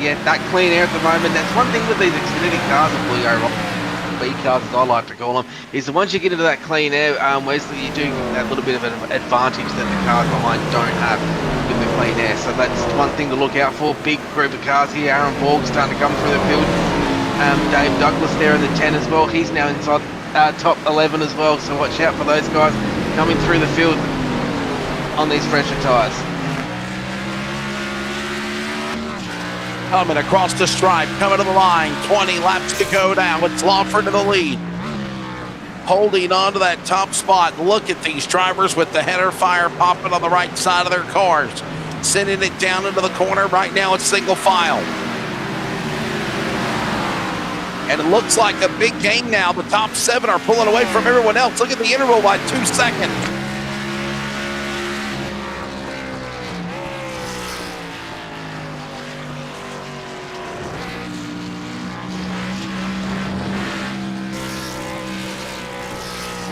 yeah, that clean air at the moment. That's one thing with these Xfinity cars, the Blue Arrow B cars, as I like to call them, is that once you get into that clean air, Wesley, you do get that little bit of an advantage that the cars behind don't have with the clean air. So that's one thing to look out for. Big group of cars here. Aaron Borg starting to come through the field. Dave Douglas there in the 10 as well. He's now inside top 11 as well. So watch out for those guys coming through the field on these fresher tyres. Coming across the stripe, coming to the line, 20 laps to go now. It's Lawford to the lead. Holding on to that top spot. Look at these drivers with the header fire popping on the right side of their cars. Sending it down into the corner. Right now it's single file. And it looks like a big game now. The top 7 are pulling away from everyone else. Look at the interval by 2 seconds.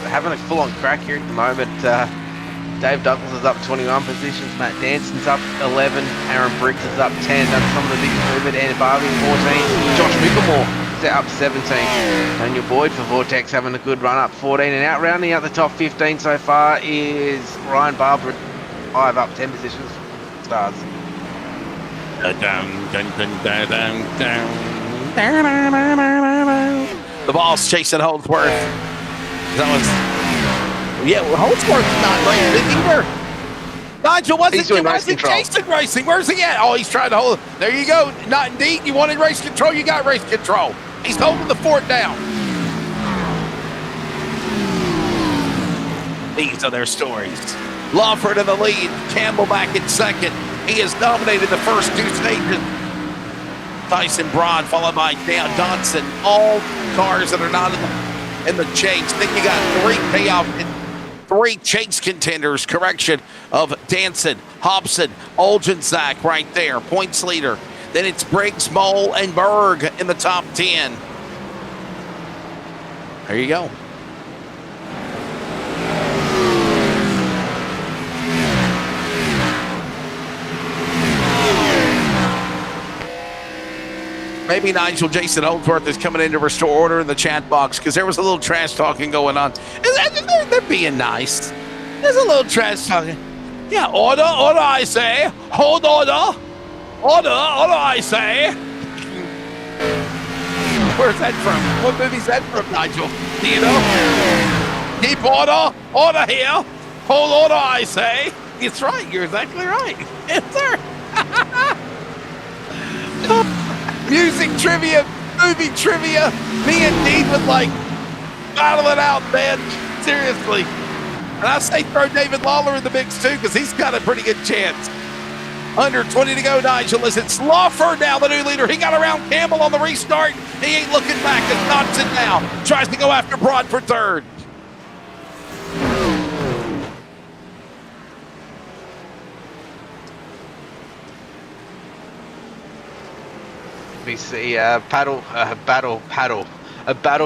Having a full-on crack here at the moment. Dave Douglas is up 21 positions. Matt Danson's up 11. Aaron Briggs is up 10. That's some of the big movement. Andy Barbie 14. Josh Mickelmore is up 17. Daniel Boyd for Vortex having a good run up 14. And out rounding out the top 15 so far is Ryan Barber 5 up 10 positions. Stars. The ball's chasing Holdsworth. Yeah, well, Holdsworth's not racing either. Nigel wasn't Jason racing. Where's he at? Oh, he's trying to hold. There you go. Not indeed. You wanted race control. You got race control. He's holding the fort down. These are their stories. Lawford in the lead. Campbell back in second. He has dominated the first 2 stages. Tyson Broad followed by Dan Dodson. All cars that are not in the chase. Then you got 3 payoff and 3 chase contenders. Correction of Danson, Hobson, Olgensack right there, points leader. Then it's Briggs, Mole, and Berg in the top 10. There you go. Maybe Nigel Jason Holdsworth is coming in to restore order in the chat box because there was a little trash talking going on. They're being nice. There's a little trash talking. Yeah, order, I say. Hold order. Order, I say. Where's that from? What movie's that from, Nigel? Do you know? Keep order here. Hold order, I say. It's right. You're exactly right. Yes, sir. Music trivia, movie trivia. Me and Dean would like battle it out, man. Seriously. And I say throw David Lawler in the mix too, because he's got a pretty good chance. Under 20 to go, Nigel, as it's Lawford now, the new leader. He got around Campbell on the restart. He ain't looking back as Dodson now tries to go after Broad for third. we see a battle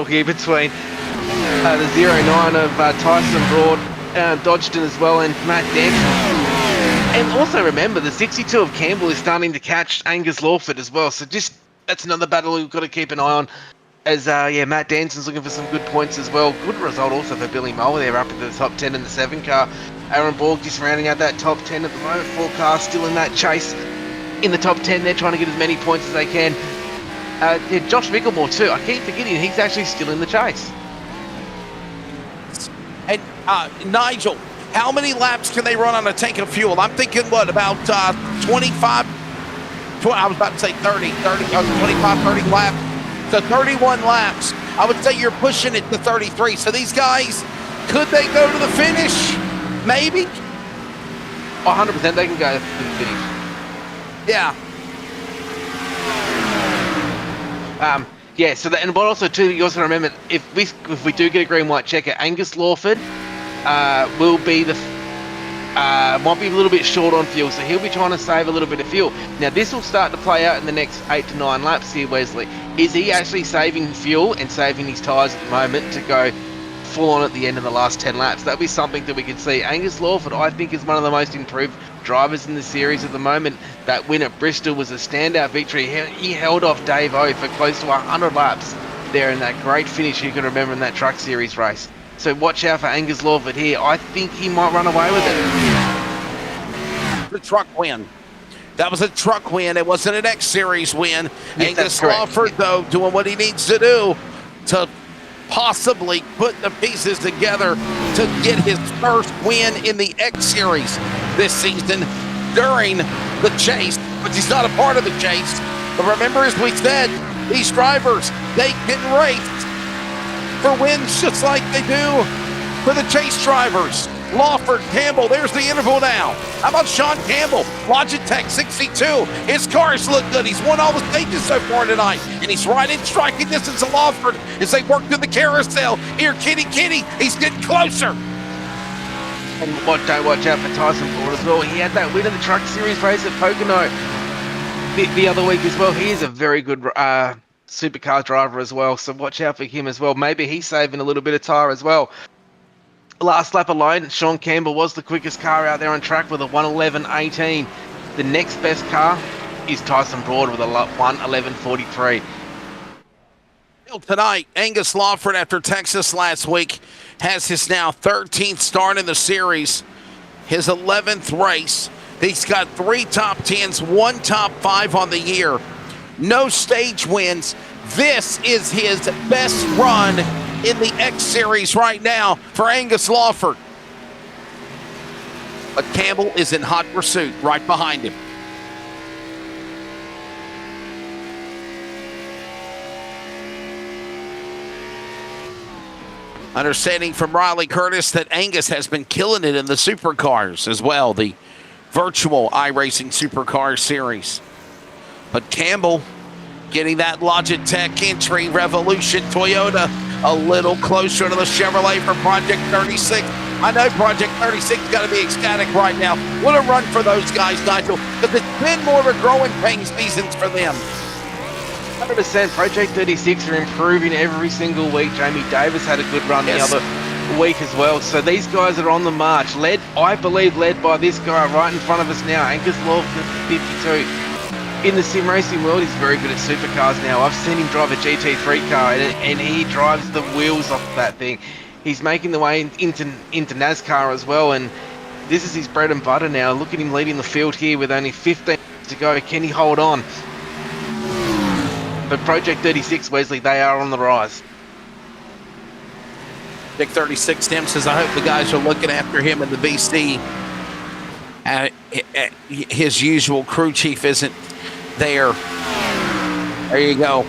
here between the 09 of Tyson Broad, Dodgton as well, and Matt Danson. And also remember, the 62 of Campbell is starting to catch Angus Lawford as well. So just that's another battle we've got to keep an eye on. As Matt Danson's looking for some good points as well. Good result also for Billy Moore there up in the top 10 in the 7 car. Aaron Borg just rounding out that top 10 at the moment. 4 cars still in that chase in the top 10. They're trying to get as many points as they can. Josh Mickelmore too. I keep forgetting he's actually still in the chase. And Nigel, how many laps can they run on a tank of fuel? I'm thinking, what, about 25? I was about to say 25, 30 laps. So 31 laps. I would say you're pushing it to 33. So these guys, could they go to the finish? Maybe. 100% they can go to the finish. Yeah. Yeah, so that, and but also too, you also remember, if we do get a green white checker, Angus Lawford will be the might be a little bit short on fuel, so he'll be trying to save a little bit of fuel. Now this will start to play out in the next 8 to 9 laps here, Wesley. Is he actually saving fuel and saving his tyres at the moment to go full on at the end of the last 10 laps? That'll be something that we can see. Angus Lawford, I think, is one of the most improved drivers in the series at the moment. That win at Bristol was a standout victory. He held off Dave O for close to 100 laps there in that great finish you can remember in that Truck Series race. So watch out for Angus Lawford here. I think he might run away with it. The truck win. That was a truck win. It wasn't an X Series win. Yes, Angus Lawford, though, doing what he needs to do to possibly put the pieces together to get his first win in the X Series this season during the chase. But he's not a part of the chase. But remember, as we said, these drivers, they can race for wins just like they do for the chase drivers. Lawford, Campbell, there's the interval now. How about Sean Campbell? Logitech 62. His cars look good. He's won all the stages so far tonight. And he's right in striking distance of Lawford as they work through the carousel. Here, Kitty, he's getting closer. And don't watch out for Tyson Ford as well. He had that win in the Truck Series race at Pocono the other week as well. He is a very good supercar driver as well, so watch out for him as well. Maybe he's saving a little bit of tyre as well. Last lap alone, Sean Campbell was the quickest car out there on track with a 1:11.18. The next best car is Tyson Broad with a 1:11.43. Tonight, Angus Lawford, after Texas last week, has his now 13th start in the series, his 11th race. He's got 3 top 10s, 1 top 5 on the year. No stage wins. This is his best run in the X Series right now for Angus Lawford. But Campbell is in hot pursuit right behind him. Understanding from Riley Curtis that Angus has been killing it in the supercars as well, the virtual iRacing Supercar Series. But Campbell getting that Logitech entry Revolution Toyota a little closer to the Chevrolet for Project 36. I know Project 36 has got to be ecstatic right now. What a run for those guys, Nigel, because it's been more of a growing pain seasons for them. 100%. Project 36 are improving every single week. Jamie Davis had a good run the other week as well. So these guys are on the march, I believe led by this guy right in front of us now, Angus Lawford, 52. In the sim racing world, he's very good at supercars now. I've seen him drive a GT3 car, and he drives the wheels off that thing. He's making the way into NASCAR as well, and this is his bread and butter now. Look at him leading the field here with only 15 to go. Can he hold on? But Project 36, Wesley, they are on the rise. Dick 36 Tim says, I hope the guys are looking after him in the BC. His usual crew chief isn't there. There you go.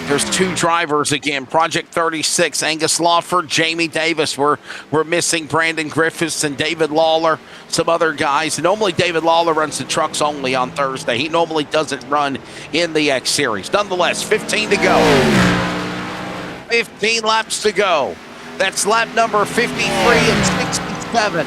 There's 2 drivers again. Project 36, Angus Lawford, Jamie Davis. We're missing Brandon Griffiths and David Lawler, some other guys. Normally David Lawler runs the trucks only on Thursday. He normally doesn't run in the X Series. Nonetheless, 15 to go. 15 laps to go. That's lap number 53 and 67.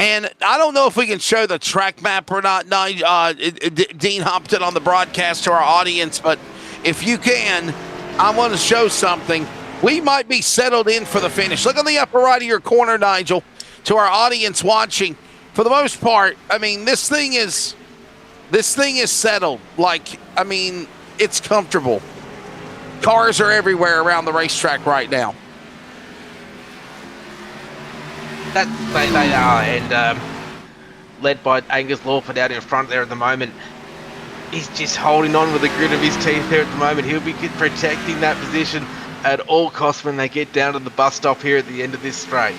And I don't know if we can show the track map or not, Dean Hopton, on the broadcast to our audience, but if you can, I want to show something. We might be settled in for the finish. Look on the upper right of your corner, Nigel, to our audience watching. For the most part, I mean, this thing is settled. Like, I mean, it's comfortable. Cars are everywhere around the racetrack right now. That they are, and led by Angus Lawford out in front there at the moment. He's just holding on with the grit of his teeth there at the moment. He'll be protecting that position at all costs when they get down to the bus stop here at the end of this straight.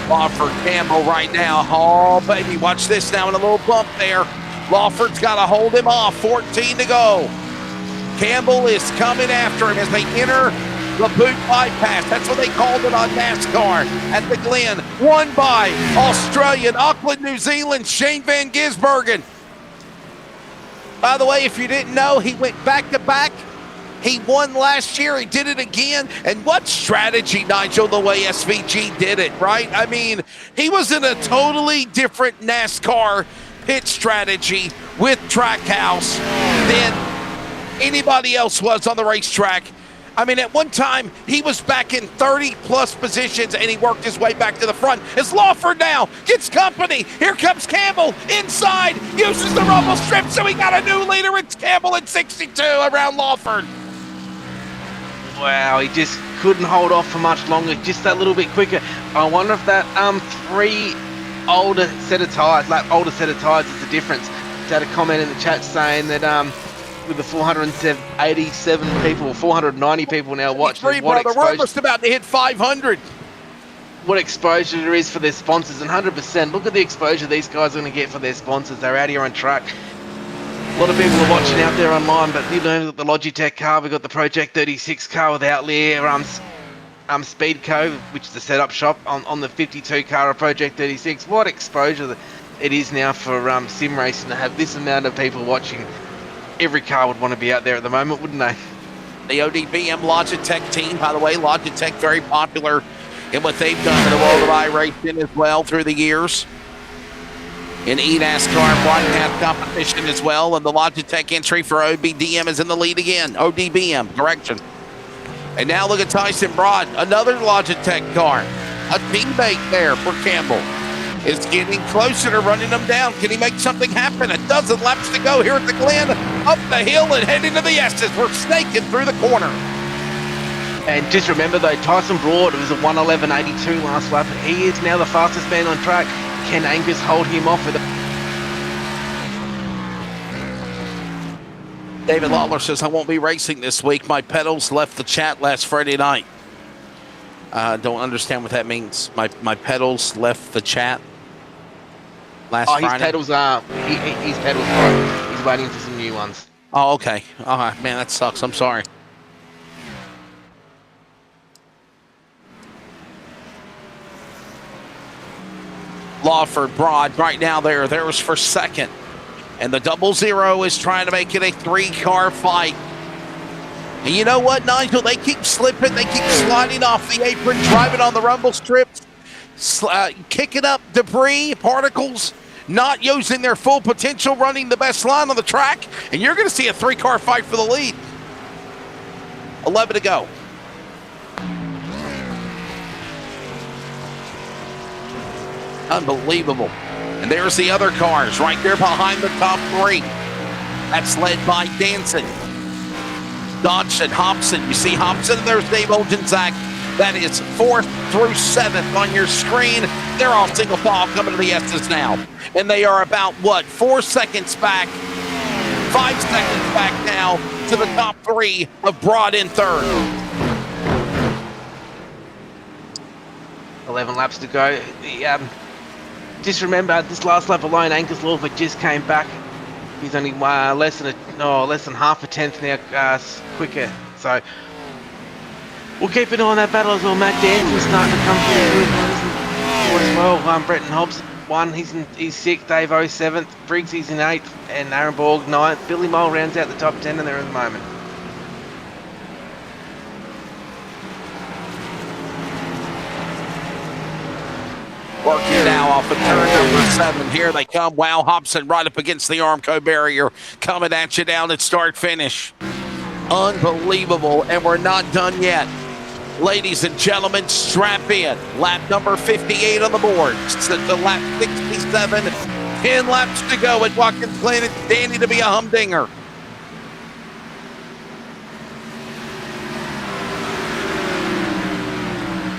Lawford, Campbell right now. Oh, baby, watch this now in a little bump there. Lawford's got to hold him off. 14 to go. Campbell is coming after him as they enter the boot bypass. That's what they called it on NASCAR at the Glen. Won by Australian, Auckland, New Zealand, Shane Van Gisbergen. By the way, if you didn't know, he went back-to-back. He won last year. He did it again. And what strategy, Nigel, the way SVG did it, right? I mean, he was in a totally different NASCAR pit strategy with Trackhouse than anybody else was on the racetrack. I mean, at one time, he was back in 30-plus positions, and he worked his way back to the front. As Lawford now gets company. Here comes Campbell inside, uses the rumble strip, so we got a new leader. It's Campbell at 62 around Lawford. Wow, he just couldn't hold off for much longer, just that little bit quicker. I wonder if that older set of tyres is the difference. Just had a comment in the chat saying that with the 487 people, 490 people now watching, we're almost about to hit 500. What exposure there is for their sponsors, and 100%. Look at the exposure these guys are going to get for their sponsors. They're out here on track. A lot of people are watching out there online, but you know, we've got the Logitech car, we've got the Project 36 car with Outlier, Speedco, which is the setup shop on the 52 car of Project 36. What exposure it is now for sim racing to have this amount of people watching. Every car would want to be out there at the moment, wouldn't they? The ODBM Logitech team, by the way, Logitech very popular in what they've done in the world of iRacing as well through the years. In NASCAR broadcast competition as well, and the Logitech entry for OBDM is in the lead again. ODBM, correction. And now look at Tyson Broad, another Logitech car. A teammate there for Campbell is getting closer to running them down. Can he make something happen? A dozen laps to go here at the Glen, up the hill and heading to the S's. We're snaking through the corner. And just remember though, Tyson Broad was a 1:11.82 last lap. He is now the fastest man on track. Can Angus hold him off with a... David Lawler says, I won't be racing this week. My pedals left the chat last Friday night. Don't understand what that means. My pedals left the chat last Friday. His pedals are... His pedals broke. He's waiting for some new ones. Oh, okay. All right, man, that sucks. I'm sorry. Lawford, Broad, right now there's for second. And the 00 is trying to make it a 3-car fight. And you know what, Nigel? They keep slipping. They keep sliding off the apron, driving on the rumble strips, kicking up debris, particles, not using their full potential, running the best line on the track. And you're going to see a 3-car fight for the lead. 11 to go. Unbelievable. And there's the other cars right there behind the top 3. That's led by Danson, Dodson, Hobson. You see Hobson, there's Dave Olgenczak. That is 4th through 7th on your screen. They're all single file coming to the S's now. And they are about, 4 seconds back, 5 seconds back now to the top 3 of Broad in 3rd. 11 laps to go. Just remember, this last lap alone, Angus Lawford just came back. He's only less than half a tenth now quicker. So we'll keep an eye on that battle as well. Matt Danson's starting to come through as well. Bretton Hobbs 1, he's 6th, Dave O 7th, Briggs he's in 8th, and Aaron Borg 9th. Billy Mole rounds out the top 10 in there at the moment. Working now off of turn number 7. Here they come. Wow, Hobson right up against the Armco barrier. Coming at you down at start finish. Unbelievable, and we're not done yet. Ladies and gentlemen, strap in. Lap number 58 on the board. To lap 67. 10 laps to go at Watkins Glen. It's Danny to be a humdinger.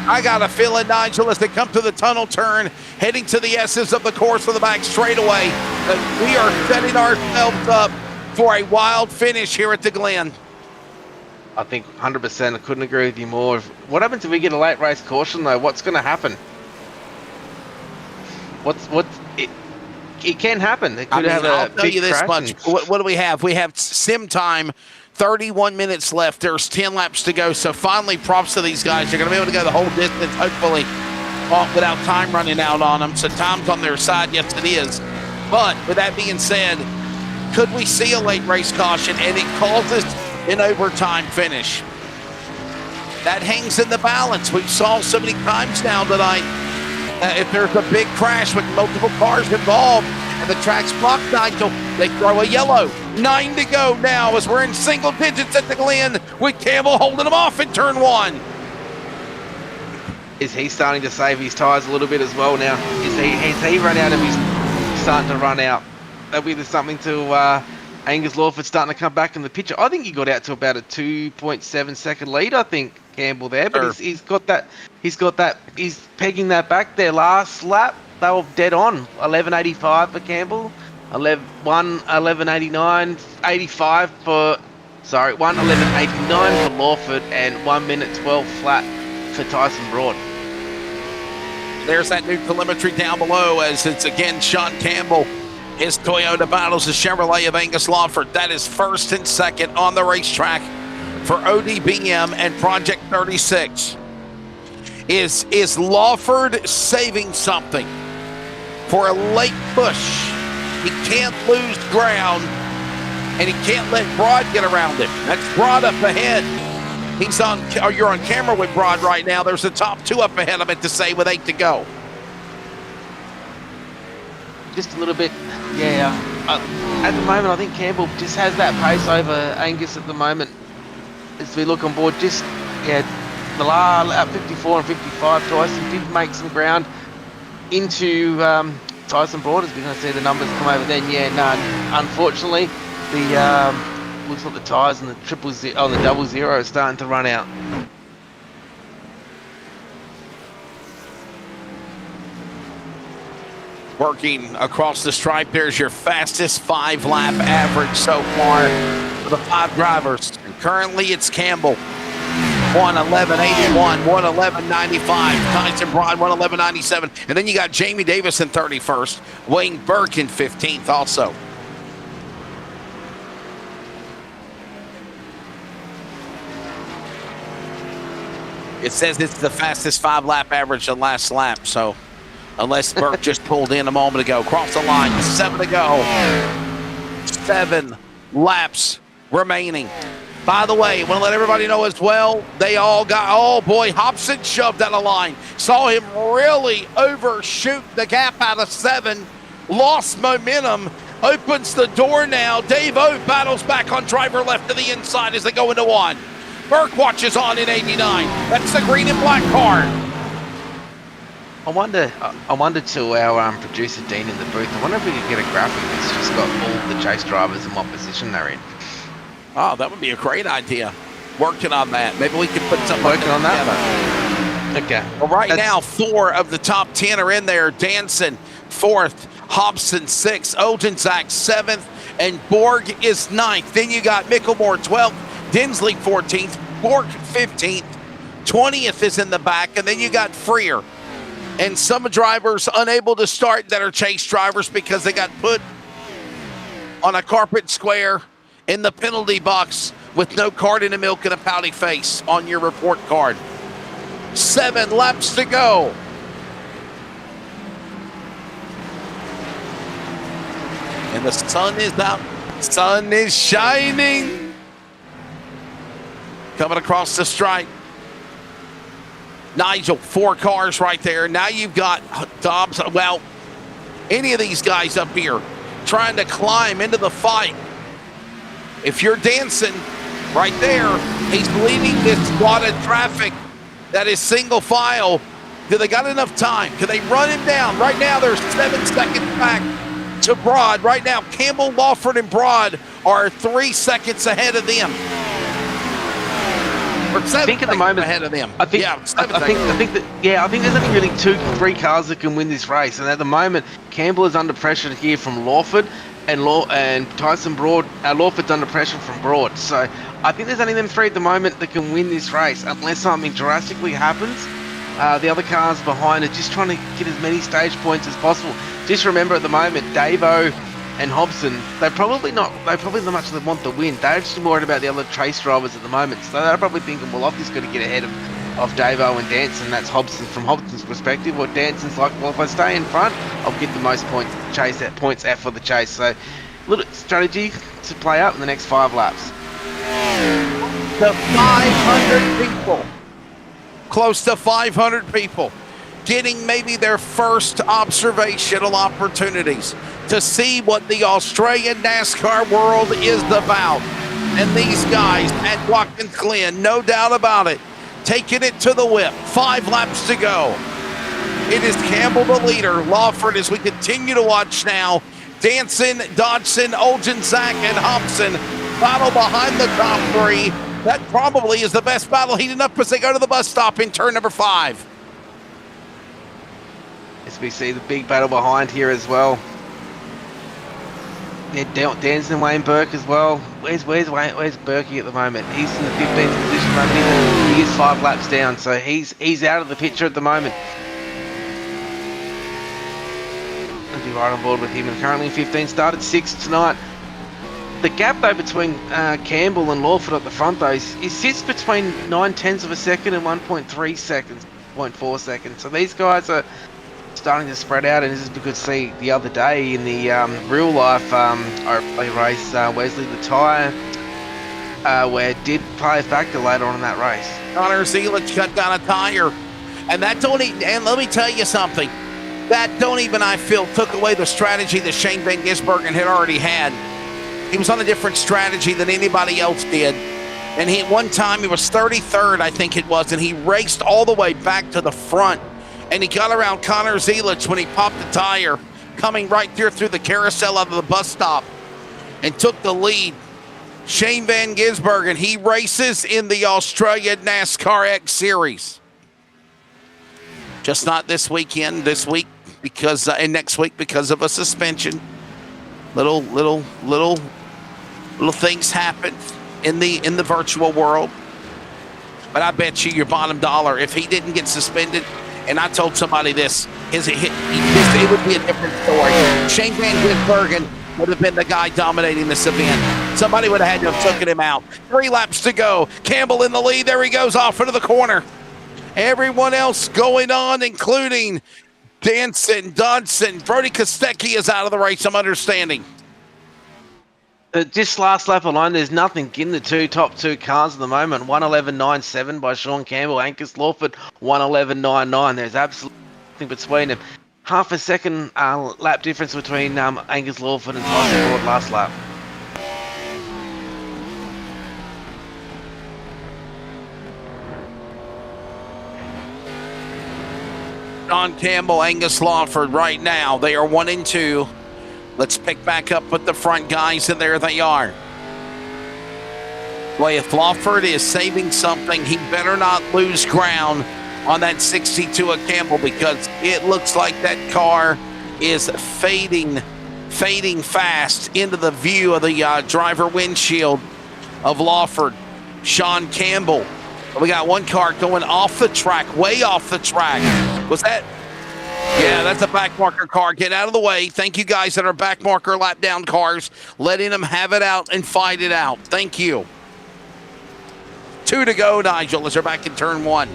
I got a feeling, Nigel, as they come to the tunnel turn, heading to the S's of the course of the back straightaway, we are setting ourselves up for a wild finish here at the Glen. I think 100%. I couldn't agree with you more. What happens if we get a late race caution, though? What's going to happen? It can happen. It could have I'll a tell big you this crash much. What do we have? We have sim time. 31 minutes left. There's 10 laps to go. So finally, props to these guys. They're going to be able to go the whole distance, hopefully, without time running out on them. So time's on their side. Yes, it is. But with that being said, could we see a late race caution and it causes an overtime finish? That hangs in the balance. We've saw so many times now tonight. If there's a big crash with multiple cars involved and the track's blocked, Nigel, they throw a yellow. 9 to go now as we're in single digits at the Glen with Campbell holding them off in turn 1. Is he starting to save his tyres a little bit as well now? Has he run out of his starting to run out? That'll be something to Angus Lawford starting to come back in the picture. I think he got out to about a 2.7 second lead, I think, Campbell there, but he's got that, he's pegging that back there. Last lap, they were dead on. 11.85 for Campbell, 11.89, 85 for, 1:11.89 for Lawford, and 1 minute 12 flat for Tyson Broad. There's that new telemetry down below as it's again Sean Campbell. His Toyota battles the Chevrolet of Angus Lawford. That is first and second on the racetrack for ODBM and Project 36. Is Lawford saving something for a late push? He can't lose ground, and he can't let Broad get around him. That's Broad up ahead. You're on camera with Broad right now. There's the top 2 up ahead, I meant to say, with 8 to go. Just a little bit, yeah. At the moment, I think Campbell just has that pace over Angus at the moment. As we look on board, the lap 54 and 55, Tyson did make some ground into Tyson Broad, as we're going to see the numbers come over then. Unfortunately, the looks like the tyres and the the double zero is starting to run out. Working across the stripe, there's your fastest 5-lap average so far for the 5 drivers. And currently, it's Campbell, 1:11.81, 1:11.95. Tyson Broad, 1:11.97. And then you got Jamie Davis in 31st, Wayne Burke in 15th also. It says it's the fastest 5-lap average on last lap, so unless Burke just pulled in a moment ago. Cross the line, 7 to go. 7 laps remaining. By the way, I want to let everybody know as well, they all got, oh boy, Hobson shoved out of line. Saw him really overshoot the gap out of 7. Lost momentum, opens the door now. Dave O battles back on driver left to the inside as they go into 1. Burke watches on in 89. That's the green and black car. I wonder to our producer Dean in the booth, I wonder if we could get a graphic that's just got all the chase drivers and what position they're in. Oh, that would be a great idea. Working on that. Maybe we could put something Working on that. Okay. Well, right now, 4 of the top 10 are in there. Danson, 4th. Hobson, 6th. Odenczak, 7th. And Borg is 9th. Then you got Mickelmore, 12th. Dinsley, 14th. Borg, 15th. 20th is in the back. And then you got Freer. And some drivers unable to start that are chase drivers because they got put on a carpet square in the penalty box with no card in the milk and a pouty face on your report card. 7 laps to go. and the sun is out. Sun is shining. Coming across the stripe. Nigel, 4 cars right there. Now you've got Dobbs. Well, any of these guys up here trying to climb into the fight. If you're dancing right there, he's leading this squad of traffic that is single file. Do they got enough time? Can they run him down? Right now, there's 7 seconds back to Broad. Right now, Campbell, Lawford, and Broad are 3 seconds ahead of them. Or 7 I think at the moment ahead of them. I think there's only really 2-3 cars that can win this race, and at the moment Campbell is under pressure here from Lawford, and Tyson Broad. Lawford's under pressure from Broad. So I think there's only them 3 at the moment that can win this race, unless something drastically happens. The other cars behind are just trying to get as many stage points as possible. Just remember at the moment, Davo and Hobson, they probably not much they want the win. They're just worried about the other Chase drivers at the moment. So they're probably thinking, well, I've just got to get ahead of Davo and Danson. That's Hobson from Hobson's perspective. Or Danson's like, well, if I stay in front, I'll get the most points out for the chase. So little strategy to play out in the next 5 laps. The 500 people. Close to 500 people getting maybe their first observational opportunities to see what the Australian NASCAR world is about. And these guys at Watkins Glen, no doubt about it, taking it to the whip. 5 laps to go. It is Campbell the leader. Lawford, as we continue to watch now, Danson, Dodson, Olgin, Zach, and Hobson battle behind the top 3. That probably is the best battle heating up as they go to the bus stop in turn number 5. As we see the big battle behind here as well. Yeah, Danson and Wayne Burke as well. Where's Berkey at the moment? He's in the 15th position, but he is 5 laps down, so he's out of the picture at the moment. I'll be right on board with him. And currently in 15, started 6th tonight. The gap though between Campbell and Lawford at the front though, it sits between 9/10 of a second and 1.3 seconds, 0.4 seconds. So these guys are starting to spread out, and this is because see the other day in the real life race, Wesley the tyre, where it did play a factor later on in that race. Connor Zelich cut down a tire, and that don't even, and let me tell you something, that don't even I feel took away the strategy that Shane Van Gisbergen had already had. He was on a different strategy than anybody else did. And one time he was 33rd, I think it was, and he raced all the way back to the front. And he got around Connor Zelich when he popped the tire, coming right through the carousel out of the bus stop, and took the lead. Shane Van Gisbergen, he races in the Australian NASCAR X Series. Just not this week, because and next week because of a suspension. Little things happen in the virtual world. But I bet you your bottom dollar, if he didn't get suspended, and I told somebody this, it would be a different story. Shane Van Gisbergen would have been the guy dominating this event. Somebody would have had to have taken him out. 3 laps to go. Campbell in the lead. There he goes off into the corner. Everyone else going on, including Danson, Dodson. Brody Kostecki is out of the race, I'm understanding. Just last lap alone, there's nothing in the top two cars at the moment. 1:11.97 by Sean Campbell, Angus Lawford 1:11.99. There's absolutely nothing between them. Half a second lap difference between Angus Lawford and Tyson Broad last lap. Sean Campbell, Angus Lawford right now. They are 1 and 2. Let's pick back up with the front guys, and there they are. Boy, if Lawford is saving something, he better not lose ground on that 62 of Campbell, because it looks like that car is fading fast into the view of the driver windshield of Lawford. Sean Campbell. We got one car going off the track, way off the track. Was that? Yeah, that's a back marker car. Get out of the way. Thank you guys that are back marker lap down cars, letting them have it out and fight it out. Thank you. 2 to go, Nigel, as they're back in turn 1.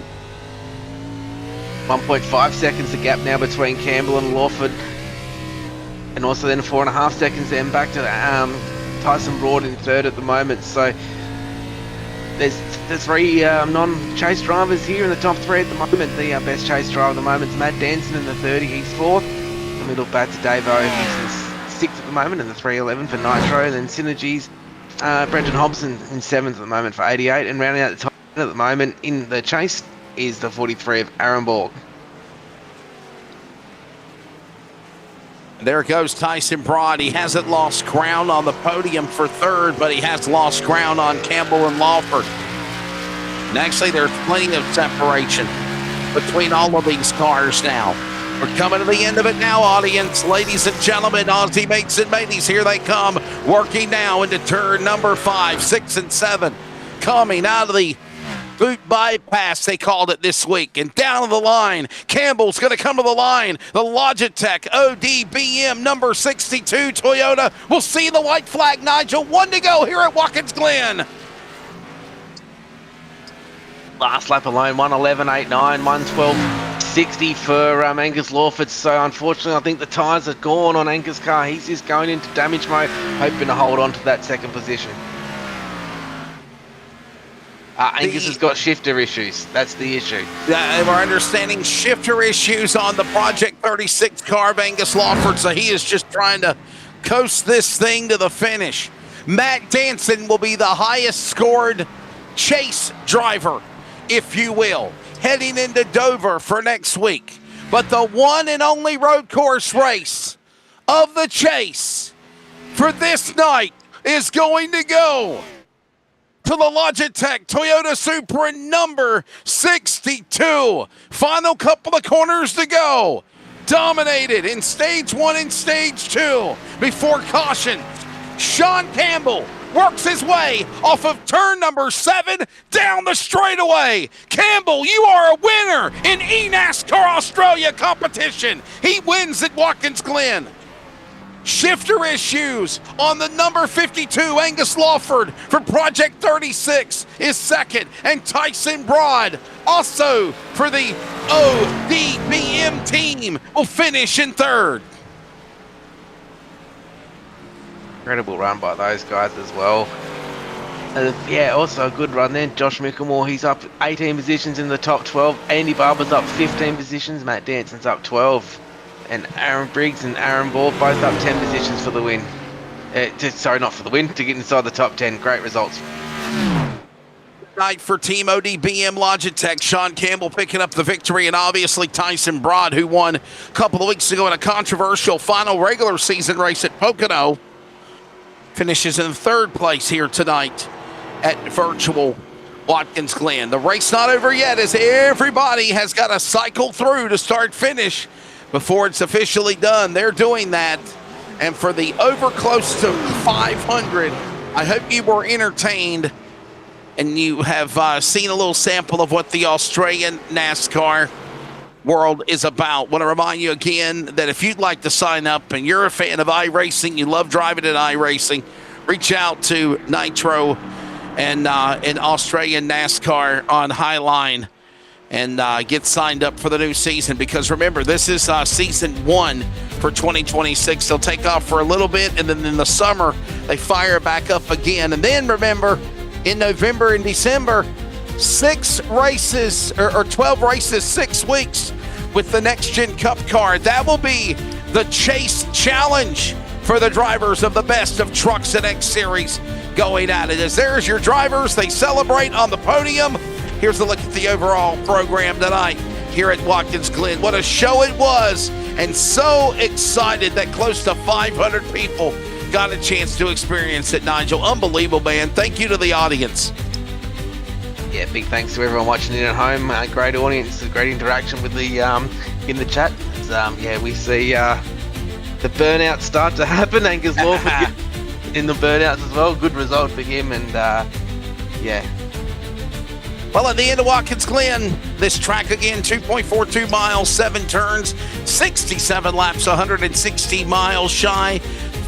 1.5 seconds the gap now between Campbell and Lawford. and also then 4.5 seconds then back to Tyson Broad in third at the moment. So there's 3 non-chase drivers here in the top 3 at the moment. The best chase driver at the moment is Matt Danson in the 30, he's 4th. And we look back to Davo, he's in 6th at the moment in the 311 for Nitro. And then Synergies, Brendan Hobson in 7th at the moment for 88. And rounding out the top 10 at the moment in the chase is the 43 of Aaron Borg. There goes Tyson Broad. He hasn't lost ground on the podium for 3rd, but he has lost ground on Campbell and Lawford. And actually, there's plenty of separation between all of these cars now. We're coming to the end of it now, audience. Ladies and gentlemen, Aussie mates and mateys, here they come, working now into turn number 5, 6, and 7. Coming out of the boot bypass, they called it this week. And down to the line, Campbell's going to come to the line. The Logitech ODBM number 62 Toyota. We'll see the white flag, Nigel. 1 to go here at Watkins Glen. Last lap alone, 1:11.89, 1:12.60 for Angus Lawford. So unfortunately, I think the tyres are gone on Angus' car. He's just going into damage mode, hoping to hold on to that 2nd position. Angus has got shifter issues. That's the issue. We're understanding shifter issues on the Project 36 car of Angus Lawford, so he is just trying to coast this thing to the finish. Matt Danson will be the highest scored chase driver, if you will, heading into Dover for next week. But the one and only road course race of the chase for this night is going to go to the Logitech Toyota Supra number 62. Final couple of corners to go. Dominated in stage 1 and stage 2 before caution. Sean Campbell works his way off of turn number 7 down the straightaway. Campbell, you are a winner in NASCAR Australia competition. He wins at Watkins Glen. Shifter issues on the number 52, Angus Lawford for Project 36 is 2nd, and Tyson Broad, also for the ODBM team, will finish in 3rd. Incredible run by those guys as well. Yeah, also a good run then. Josh Micklemore, he's up 18 positions in the top 12. Andy Barber's up 15 positions. Matt Danson's up 12. And Aaron Briggs and Aaron Ball both up 10 positions for the win. Sorry, not for the win, to get inside the top 10. Great results. Night for Team ODBM Logitech. Sean Campbell picking up the victory, and obviously Tyson Broad, who won a couple of weeks ago in a controversial final regular season race at Pocono, finishes in 3rd place here tonight at virtual Watkins Glen. The race not over yet, as everybody has got to cycle through to start finish before it's officially done. They're doing that. And for the over close to 500, I hope you were entertained and you have seen a little sample of what the Australian NASCAR world is about. Want to remind you again that if you'd like to sign up and you're a fan of iRacing, you love driving at iRacing, reach out to Nitro and Australian NASCAR on Highline and get signed up for the new season, because remember, this is season 1 for 2026. They'll take off for a little bit, and then in the summer they fire back up again. And then remember, in November and December, 6 races or 12 races, 6 weeks with the Next Gen Cup car. That will be the Chase Challenge for the drivers of the best of trucks and X Series going at it. As there's your drivers, they celebrate on the podium. Here's a look at the overall program tonight here at Watkins Glen. What a show it was, and so excited that close to 500 people got a chance to experience it, Nigel. Unbelievable, man. Thank you to the audience. Yeah, big thanks to everyone watching in at home. Great audience, great interaction with the in the chat. Yeah, we see the burnout start to happen. Angus Lawford in the burnouts as well. Good result for him, and yeah. Well, at the end of Watkins Glen, this track again, 2.42 miles, 7 turns, 67 laps, 160 miles shy.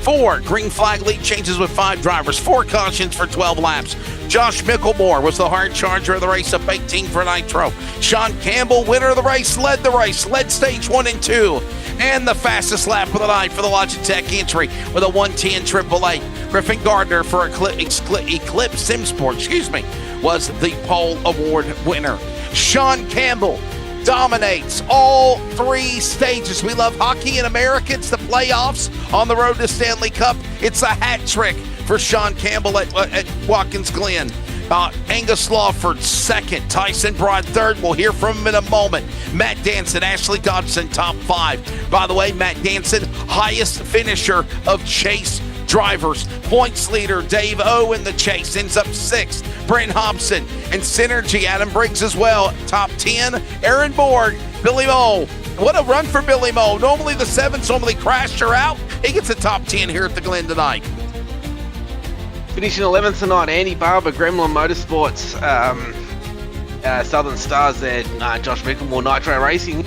4 green flag lead changes with 5 drivers, 4 cautions for 12 laps. Josh Micklemore was the hard charger of the race, up 18 for Nitro. Sean Campbell, winner of the race, led stage 1 and 2. And the fastest lap of the night for the Logitech entry with a 110 AAA. Griffin Gardner for Eclipse Sim Sport, was the pole award winner. Sean Campbell dominates all three stages. We love hockey in America. It's the playoffs on the road to Stanley Cup. It's a hat trick for Sean Campbell at Watkins Glen. Angus Lawford second, Tyson Broad third. We'll hear from him in a moment. Matt Danson, Ashley Dodson, top five. By the way, Matt Danson, highest finisher of Chase drivers. Points leader Dave O in the Chase ends up sixth. Brent Hobson and Synergy, Adam Briggs as well. Top 10, Aaron Borg, Billy Moe. What a run for Billy Moe. Normally the sevens normally crash her out. He gets a top 10 here at the Glen tonight. Finishing 11th tonight, Andy Barber, Gremlin Motorsports, Southern Stars there, Josh Mickelmore, Nitro Racing,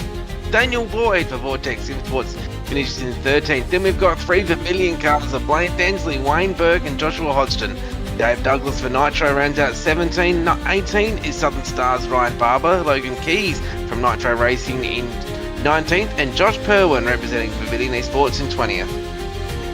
Daniel Boyd for Vortex Imports finishes in 13th. Then we've got 3 Pavilion cars of Blaine Densley, Wayne Burke and Joshua Hodgson. Dave Douglas for Nitro rounds out 17. 18 is Southern Stars Ryan Barber, Logan Keys from Nitro Racing in 19th, and Josh Perwin representing Pavilion Esports in 20th.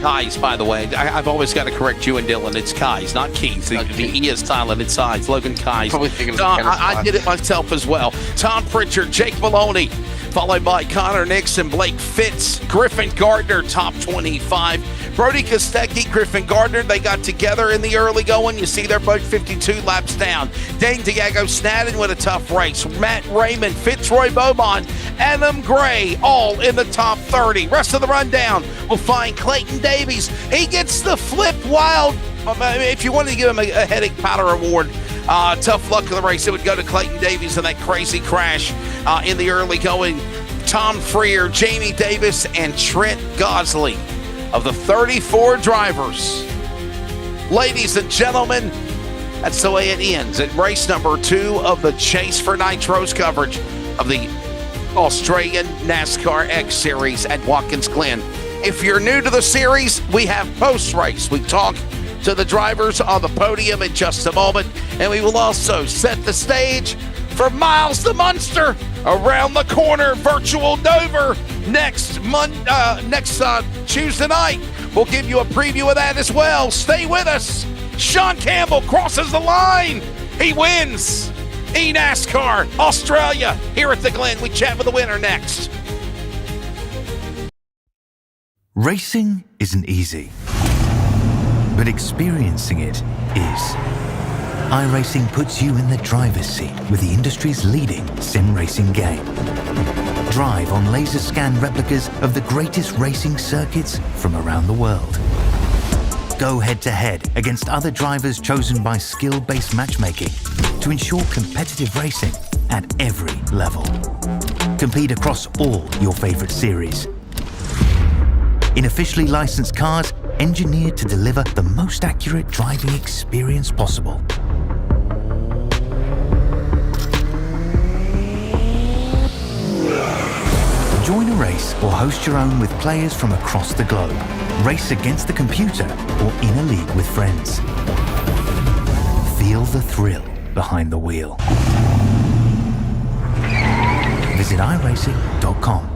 Keys, by the way. I've always got to correct you and Dylan. It's Keys, not Keys. The E is silent. It's Keys. Logan Keys. I did it myself as well. Tom Pritchard, Jake Maloney, followed by Connor Nixon, Blake Fitz, Griffin Gardner, top 25. Brody Kostecki, Griffin Gardner, they got together in the early going. You see they're both 52 laps down. Dane Diego Snadden with a tough race. Matt Raymond, Fitzroy Beaumont, Adam Gray, all in the top 30. Rest of the rundown, we'll find Clayton Davies. He gets the Flip Wild. If you wanted to give him a headache powder award, tough luck of the race, it would go to Clayton Davies in that crazy crash in the early going. Tom Freer, Jamie Davis, and Trent Gosley of the 34 drivers. Ladies and gentlemen, that's the way it ends at race number 2 of the Chase for Nitros coverage of the Australian NASCAR X Series at Watkins Glen. If you're new to the series, we have post-race. We talk to the drivers on the podium in just a moment, and we will also set the stage for Miles the Munster around the corner, virtual Dover next Tuesday night. We'll give you a preview of that as well. Stay with us. Sean Campbell crosses the line. He wins NASCAR Australia here at the Glen. We chat with the winner next. Racing isn't easy, but experiencing it is. iRacing puts you in the driver's seat with the industry's leading sim racing game. Drive on laser scan replicas of the greatest racing circuits from around the world. Go head to head against other drivers chosen by skill-based matchmaking to ensure competitive racing at every level. Compete across all your favorite series. In officially licensed cars engineered to deliver the most accurate driving experience possible. Join a race or host your own with players from across the globe. Race against the computer or in a league with friends. Feel the thrill behind the wheel. Visit iRacing.com.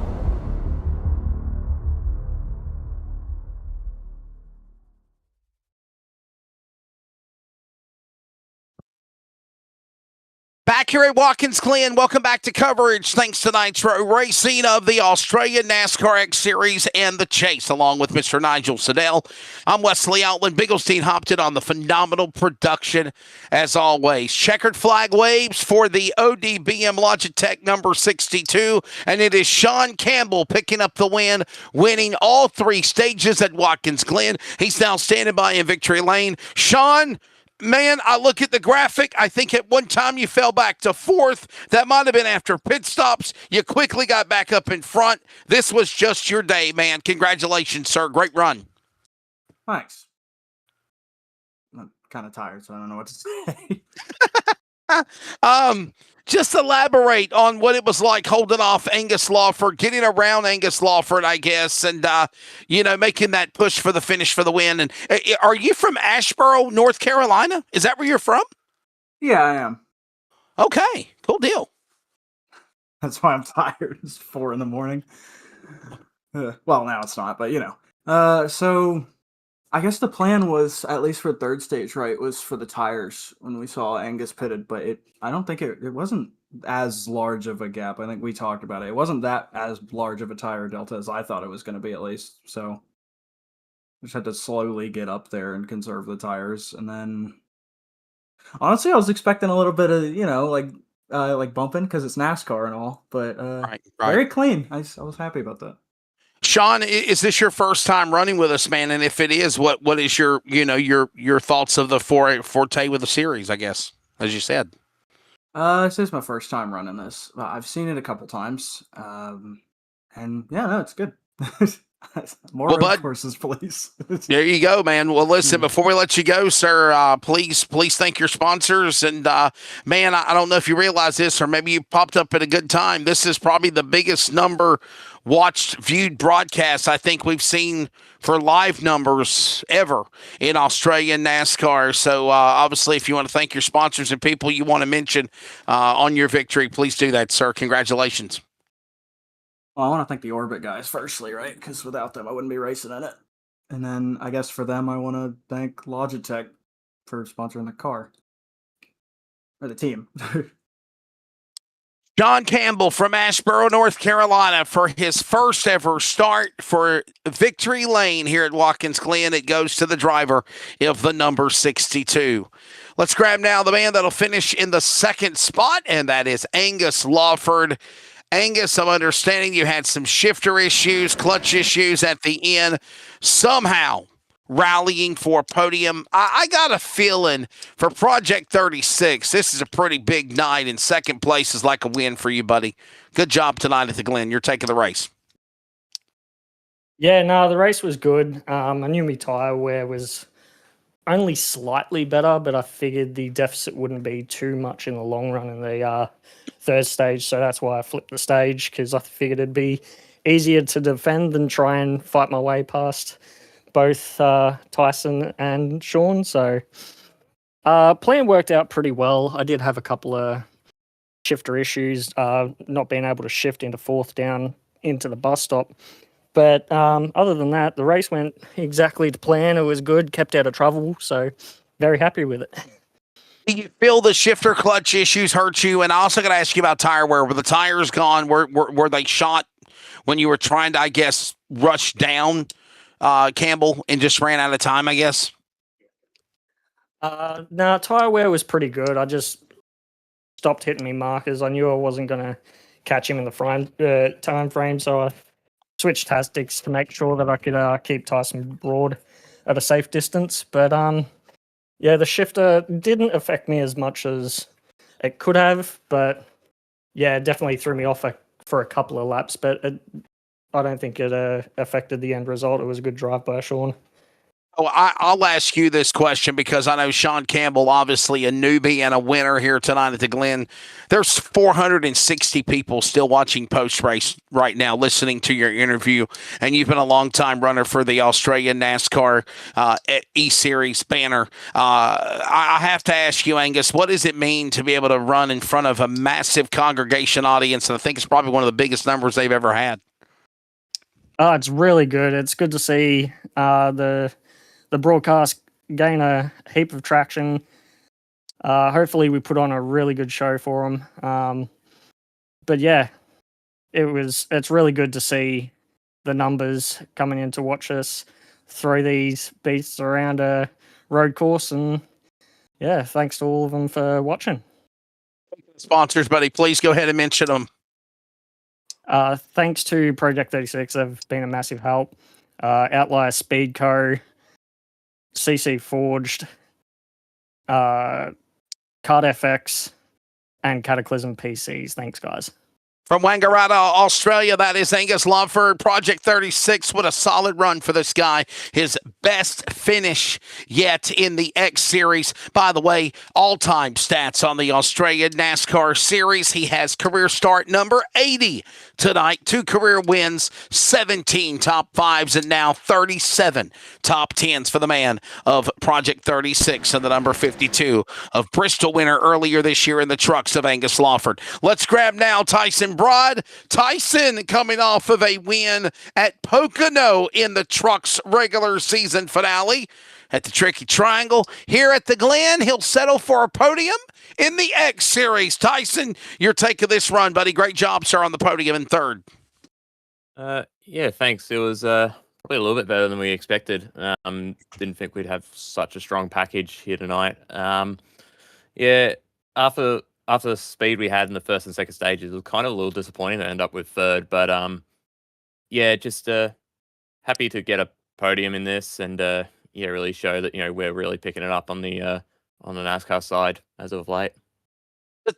Back here at Watkins Glen, welcome back to coverage. Thanks to Nitro Racing of the Australian NASCAR X Series and the Chase, along with Mr. Nigel Siddell. I'm Wesley Outland. Bigglestein hopped in on the phenomenal production, as always. Checkered flag waves for the ODBM Logitech number 62, and it is Sean Campbell picking up the win, winning all 3 stages at Watkins Glen. He's now standing by in victory lane. Sean, man, I look at the graphic. I think at one time you fell back to 4th. That might have been after pit stops. You quickly got back up in front. This was just your day, man. Congratulations, sir. Great run. Thanks. I'm kind of tired, so I don't know what to say. Just elaborate on what it was like holding off Angus Lawford, getting around Angus Lawford, I guess, and, making that push for the finish for the win. And are you from Asheboro, North Carolina? Is that where you're from? Yeah, I am. Okay, cool deal. That's why I'm tired. It's 4 a.m. Well, now it's not, but so I guess the plan was, at least for third stage, right, was for the tires when we saw Angus pitted, but I don't think it wasn't as large of a gap. I think we talked about it. It wasn't that as large of a tire delta as I thought it was going to be, at least. So just had to slowly get up there and conserve the tires, and then honestly, I was expecting a little bit of like bumping because it's NASCAR and all, but Right. very clean. I was happy about that. Sean, is this your first time running with us, man? And if it is, what is your thoughts of the forte with the series? I guess, as you said. This is my first time running this. I've seen it a couple times, and yeah, no, it's good. More Well, road bud, courses, please. There you go, man. Well, listen, before we let you go, sir, please thank your sponsors. And, man, I don't know if you realize this, or maybe you popped up at a good time. This is probably the biggest number watched, viewed broadcast I think we've seen for live numbers ever in Australian NASCAR. So, obviously, if you want to thank your sponsors and people you want to mention on your victory, please do that, sir. Congratulations. Well, I want to thank the Orbit guys firstly, right? Because without them, I wouldn't be racing in it. And then I guess for them, I want to thank Logitech for sponsoring the car or the team. John Campbell from Asheboro, North Carolina, for his first ever start for Victory Lane here at Watkins Glen. It goes to the driver of the number 62. Let's grab now the man that'll finish in the second spot, and that is Angus Lawford. Angus, I'm understanding you had some shifter issues, clutch issues at the end, somehow rallying for a podium. I got a feeling for Project 36, this is a pretty big night, and second place is like a win for you, buddy. Good job tonight at the Glen. You're taking the race. Yeah, no, the race was good. I knew my tyre wear was only slightly better, but I figured the deficit wouldn't be too much in the long run in the third stage, so that's why I flipped the stage, because I figured it'd be easier to defend than try and fight my way past both Tyson and Sean. So plan worked out pretty well. I did have a couple of shifter issues, not being able to shift into fourth down into the bus stop. But other than that, the race went exactly to plan. It was good, kept out of trouble, so very happy with it. Do you feel the shifter clutch issues hurt you? And I also got to ask you about tire wear. Were the tires gone? Were they shot when you were trying to, I guess, rush down Campbell and just ran out of time, I guess? No, tire wear was pretty good. I just stopped hitting me markers. I knew I wasn't going to catch him in the time frame, so I switched tactics to make sure that I could keep Tyson Broad at a safe distance. But yeah, the shifter didn't affect me as much as it could have, but yeah, it definitely threw me off for a couple of laps, but I don't think it affected the end result. It was a good drive by Sean. Oh, I'll ask you this question because I know Sean Campbell, obviously a newbie and a winner here tonight at the Glen. There's 460 people still watching post-race right now, listening to your interview, and you've been a long-time runner for the Australian NASCAR E-Series banner. I have to ask you, Angus, what does it mean to be able to run in front of a massive congregation audience? And I think it's probably one of the biggest numbers they've ever had. Oh, it's really good. It's good to see the broadcast gain a heap of traction. Hopefully we put on a really good show for them. But yeah, it's really good to see the numbers coming in to watch us throw these beasts around a road course. And yeah, thanks to all of them for watching. Sponsors, buddy, please go ahead and mention them. Thanks to Project 36, they've been a massive help. Outlier Speed Co., CC Forged, Card FX, and Cataclysm PCs. Thanks, guys. From Wangaratta, Australia, that is Angus Lawford, Project 36. What a solid run for this guy. His best finish yet in the X Series. By the way, all-time stats on the Australian NASCAR Series. He has career start number 80 tonight. 2 career wins, 17 top 5s, and now 37 top 10s for the man of Project 36 and the number 52 of Bristol winner earlier this year in the trucks of Angus Lawford. Let's grab now Tyson Broad. Tyson coming off of a win at Pocono in the Trucks regular season finale at the Tricky Triangle. Here at the Glen, he'll settle for a podium in the X Series. Tyson, your take of this run, buddy. Great job, sir, on the podium in third. Yeah, thanks. It was probably a little bit better than we expected. Didn't think we'd have such a strong package here tonight. Yeah, after the speed we had in the first and second stages, it was kind of a little disappointing to end up with third. But yeah, just happy to get a podium in this and yeah, really show that we're really picking it up on the NASCAR side as of late.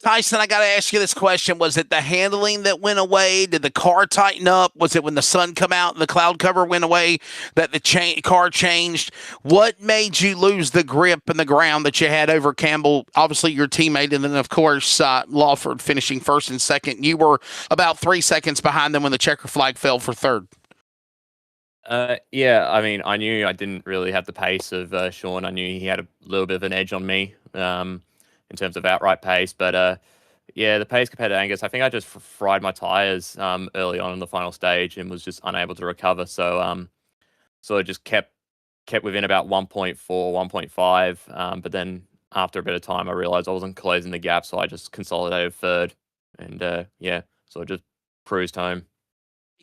Tyson, I got to ask you this question. Was it the handling that went away? Did the car tighten up? Was it when the sun come out and the cloud cover went away that the car changed? What made you lose the grip and the ground that you had over Campbell, obviously your teammate, and then, of course, Lawford finishing first and second? You were about 3 seconds behind them when the checker flag fell for third. Yeah, I mean, I knew I didn't really have the pace of Sean. I knew he had a little bit of an edge on me. In terms of outright pace, but yeah, the pace compared to Angus, I think I just fried my tires early on in the final stage and was just unable to recover. So so it just kept within about 1.4, 1.5. But then after a bit of time, I realized I wasn't closing the gap, so I just consolidated third, and yeah, so I just cruised home.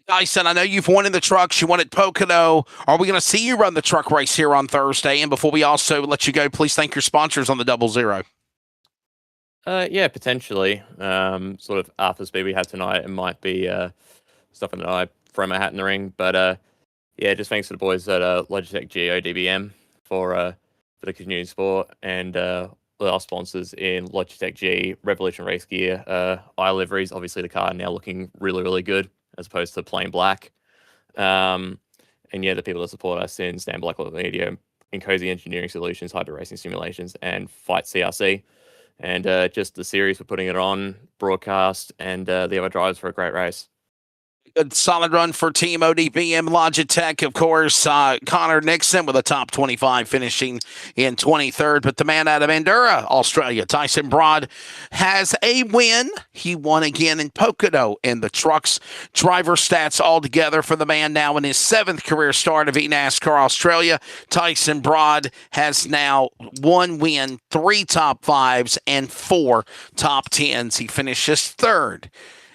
Tyson, I know you've won in the trucks. You won at Pocono. Are we going to see you run the truck race here on Thursday? And before we also let you go, please thank your sponsors on the 00. Yeah, potentially. Sort of after the speed we had tonight, it might be something that I throw my hat in the ring. But yeah, just thanks to the boys at Logitech Geo DBM for the continuing sport, and our sponsors in Logitech G, Revolution Race Gear, iLiveries. Obviously, the car now looking really, really good as opposed to plain black. And yeah, the people that support us in Stan Blackwell Media, in Cozy Engineering Solutions, Hyper Racing Simulations, and Fight CRC. And just the series for putting it on, broadcast, and the other drivers for a great race. Good solid run for Team ODBM Logitech. Of course, Connor Nixon with a top 25 finishing in 23rd. But the man out of Andorra, Australia, Tyson Broad, has a win. He won again in Pocono in the trucks. Driver stats altogether for the man now in his 7th career start of NASCAR Australia. Tyson Broad has now 1 win, 3 top 5s, and 4 top 10s. He finishes 3rd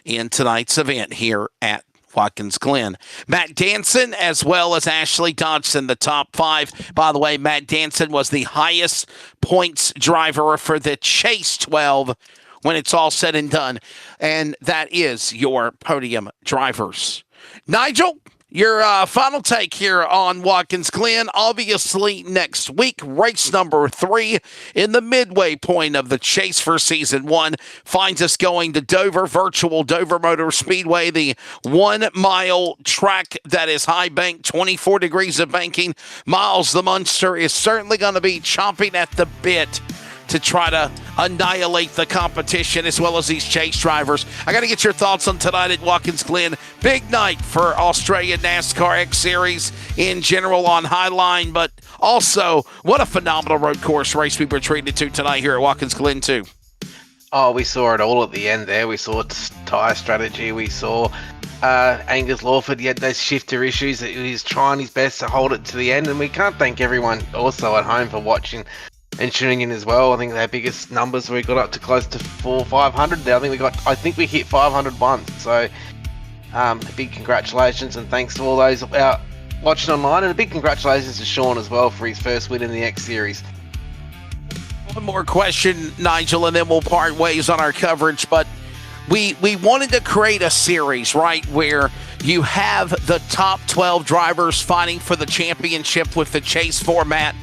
in tonight's event here at Watkins Glen. Matt Danson as well as Ashley Dodson, the top 5. By the way, Matt Danson was the highest points driver for the Chase 12 when it's all said and done. And that is your podium drivers. Nigel, your final take here on Watkins Glen. Obviously, next week, race number 3 in the midway point of the Chase for Season 1 finds us going to Dover, virtual Dover Motor Speedway, the 1-mile track that is high bank, 24 degrees of banking. Miles the Munster is certainly going to be chomping at the bit to try to annihilate the competition as well as these Chase drivers. I got to get your thoughts on tonight at Watkins Glen. Big night for Australia NASCAR X Series in general on Highline, but also what a phenomenal road course race we were treated to tonight here at Watkins Glen too. Oh, we saw it all at the end there. We saw tyre strategy. We saw Angus Lawford. He had those shifter issues. He was trying his best to hold it to the end, and we can't thank everyone also at home for watching and tuning in as well. I think our biggest numbers, we got up to close to 400-500. I think we hit 500 once. So a big congratulations and thanks to all those out watching online, and a big congratulations to Sean as well for his first win in the X Series. One more question, Nigel, and then we'll part ways on our coverage. But we wanted to create a series, right, where you have the top 12 drivers fighting for the championship with the Chase format.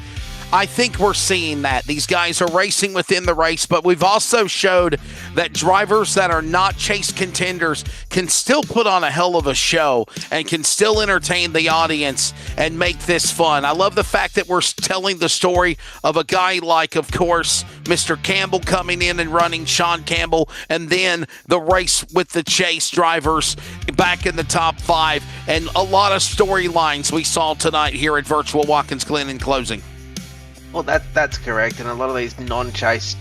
I think we're seeing that. These guys are racing within the race, but we've also showed that drivers that are not Chase contenders can still put on a hell of a show and can still entertain the audience and make this fun. I love the fact that we're telling the story of a guy like, of course, Mr. Campbell coming in and running, Sean Campbell, and then the race with the Chase drivers back in the top 5, and a lot of storylines we saw tonight here at Virtual Watkins Glen in closing. Well, that's correct, and a lot of these non-Chase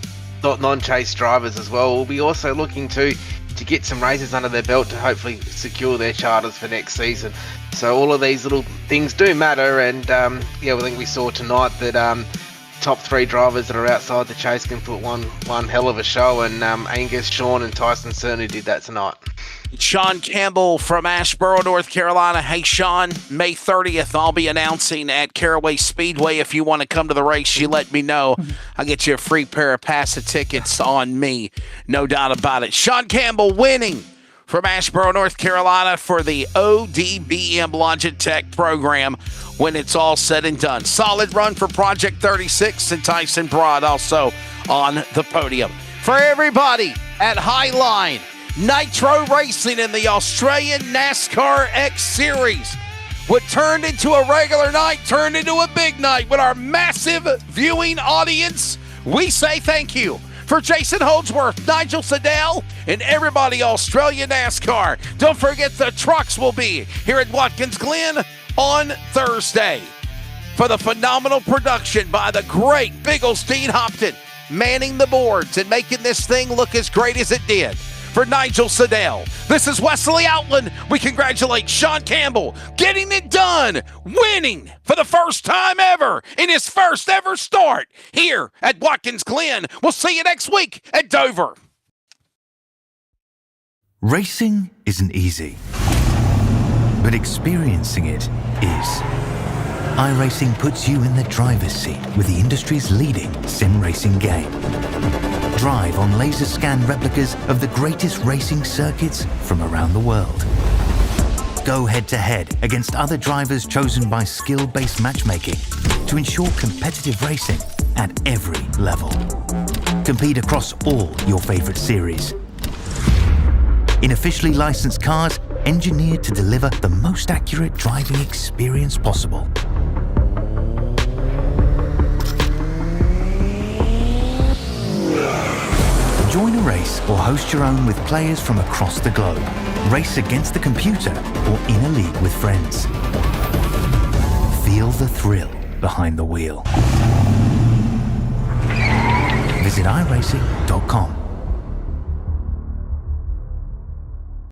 non-chase drivers as well will be also looking to get some races under their belt to hopefully secure their charters for next season. So all of these little things do matter, and I think we saw tonight that top 3 drivers that are outside the chase can put one hell of a show, and Angus, Sean and Tyson certainly did that tonight. Sean Campbell from Asheboro, North Carolina. Hey, Sean, May 30th, I'll be announcing at Caraway Speedway. If you want to come to the race, you let me know. I'll get you a free pair of pass of tickets on me. No doubt about it. Sean Campbell winning from Asheboro, North Carolina for the ODBM Logitech program when it's all said and done. Solid run for Project 36 and Tyson Broad also on the podium. For everybody at Highline, Nitro Racing in the Australian NASCAR X Series. What turned into a regular night turned into a big night with our massive viewing audience. We say thank you. For Jason Holdsworth, Nigel Siddell, and everybody Australia NASCAR. Don't forget the trucks will be here at Watkins Glen on Thursday. For the phenomenal production by the great Big ol' Steve Hopton, manning the boards and making this thing look as great as it did. For Nigel Siddell, this is Wesley Outland. We congratulate Sean Campbell getting it done, winning for the first time ever in his first ever start here at Watkins Glen. We'll see you next week at Dover. Racing isn't easy, but experiencing it is. iRacing puts you in the driver's seat with the industry's leading sim racing game. Drive on laser scan replicas of the greatest racing circuits from around the world. Go head to head against other drivers chosen by skill-based matchmaking to ensure competitive racing at every level. Compete across all your favorite series. In officially licensed cars engineered to deliver the most accurate driving experience possible. Join a race or host your own with players from across the globe. Race against the computer or in a league with friends. Feel the thrill behind the wheel. Visit iRacing.com.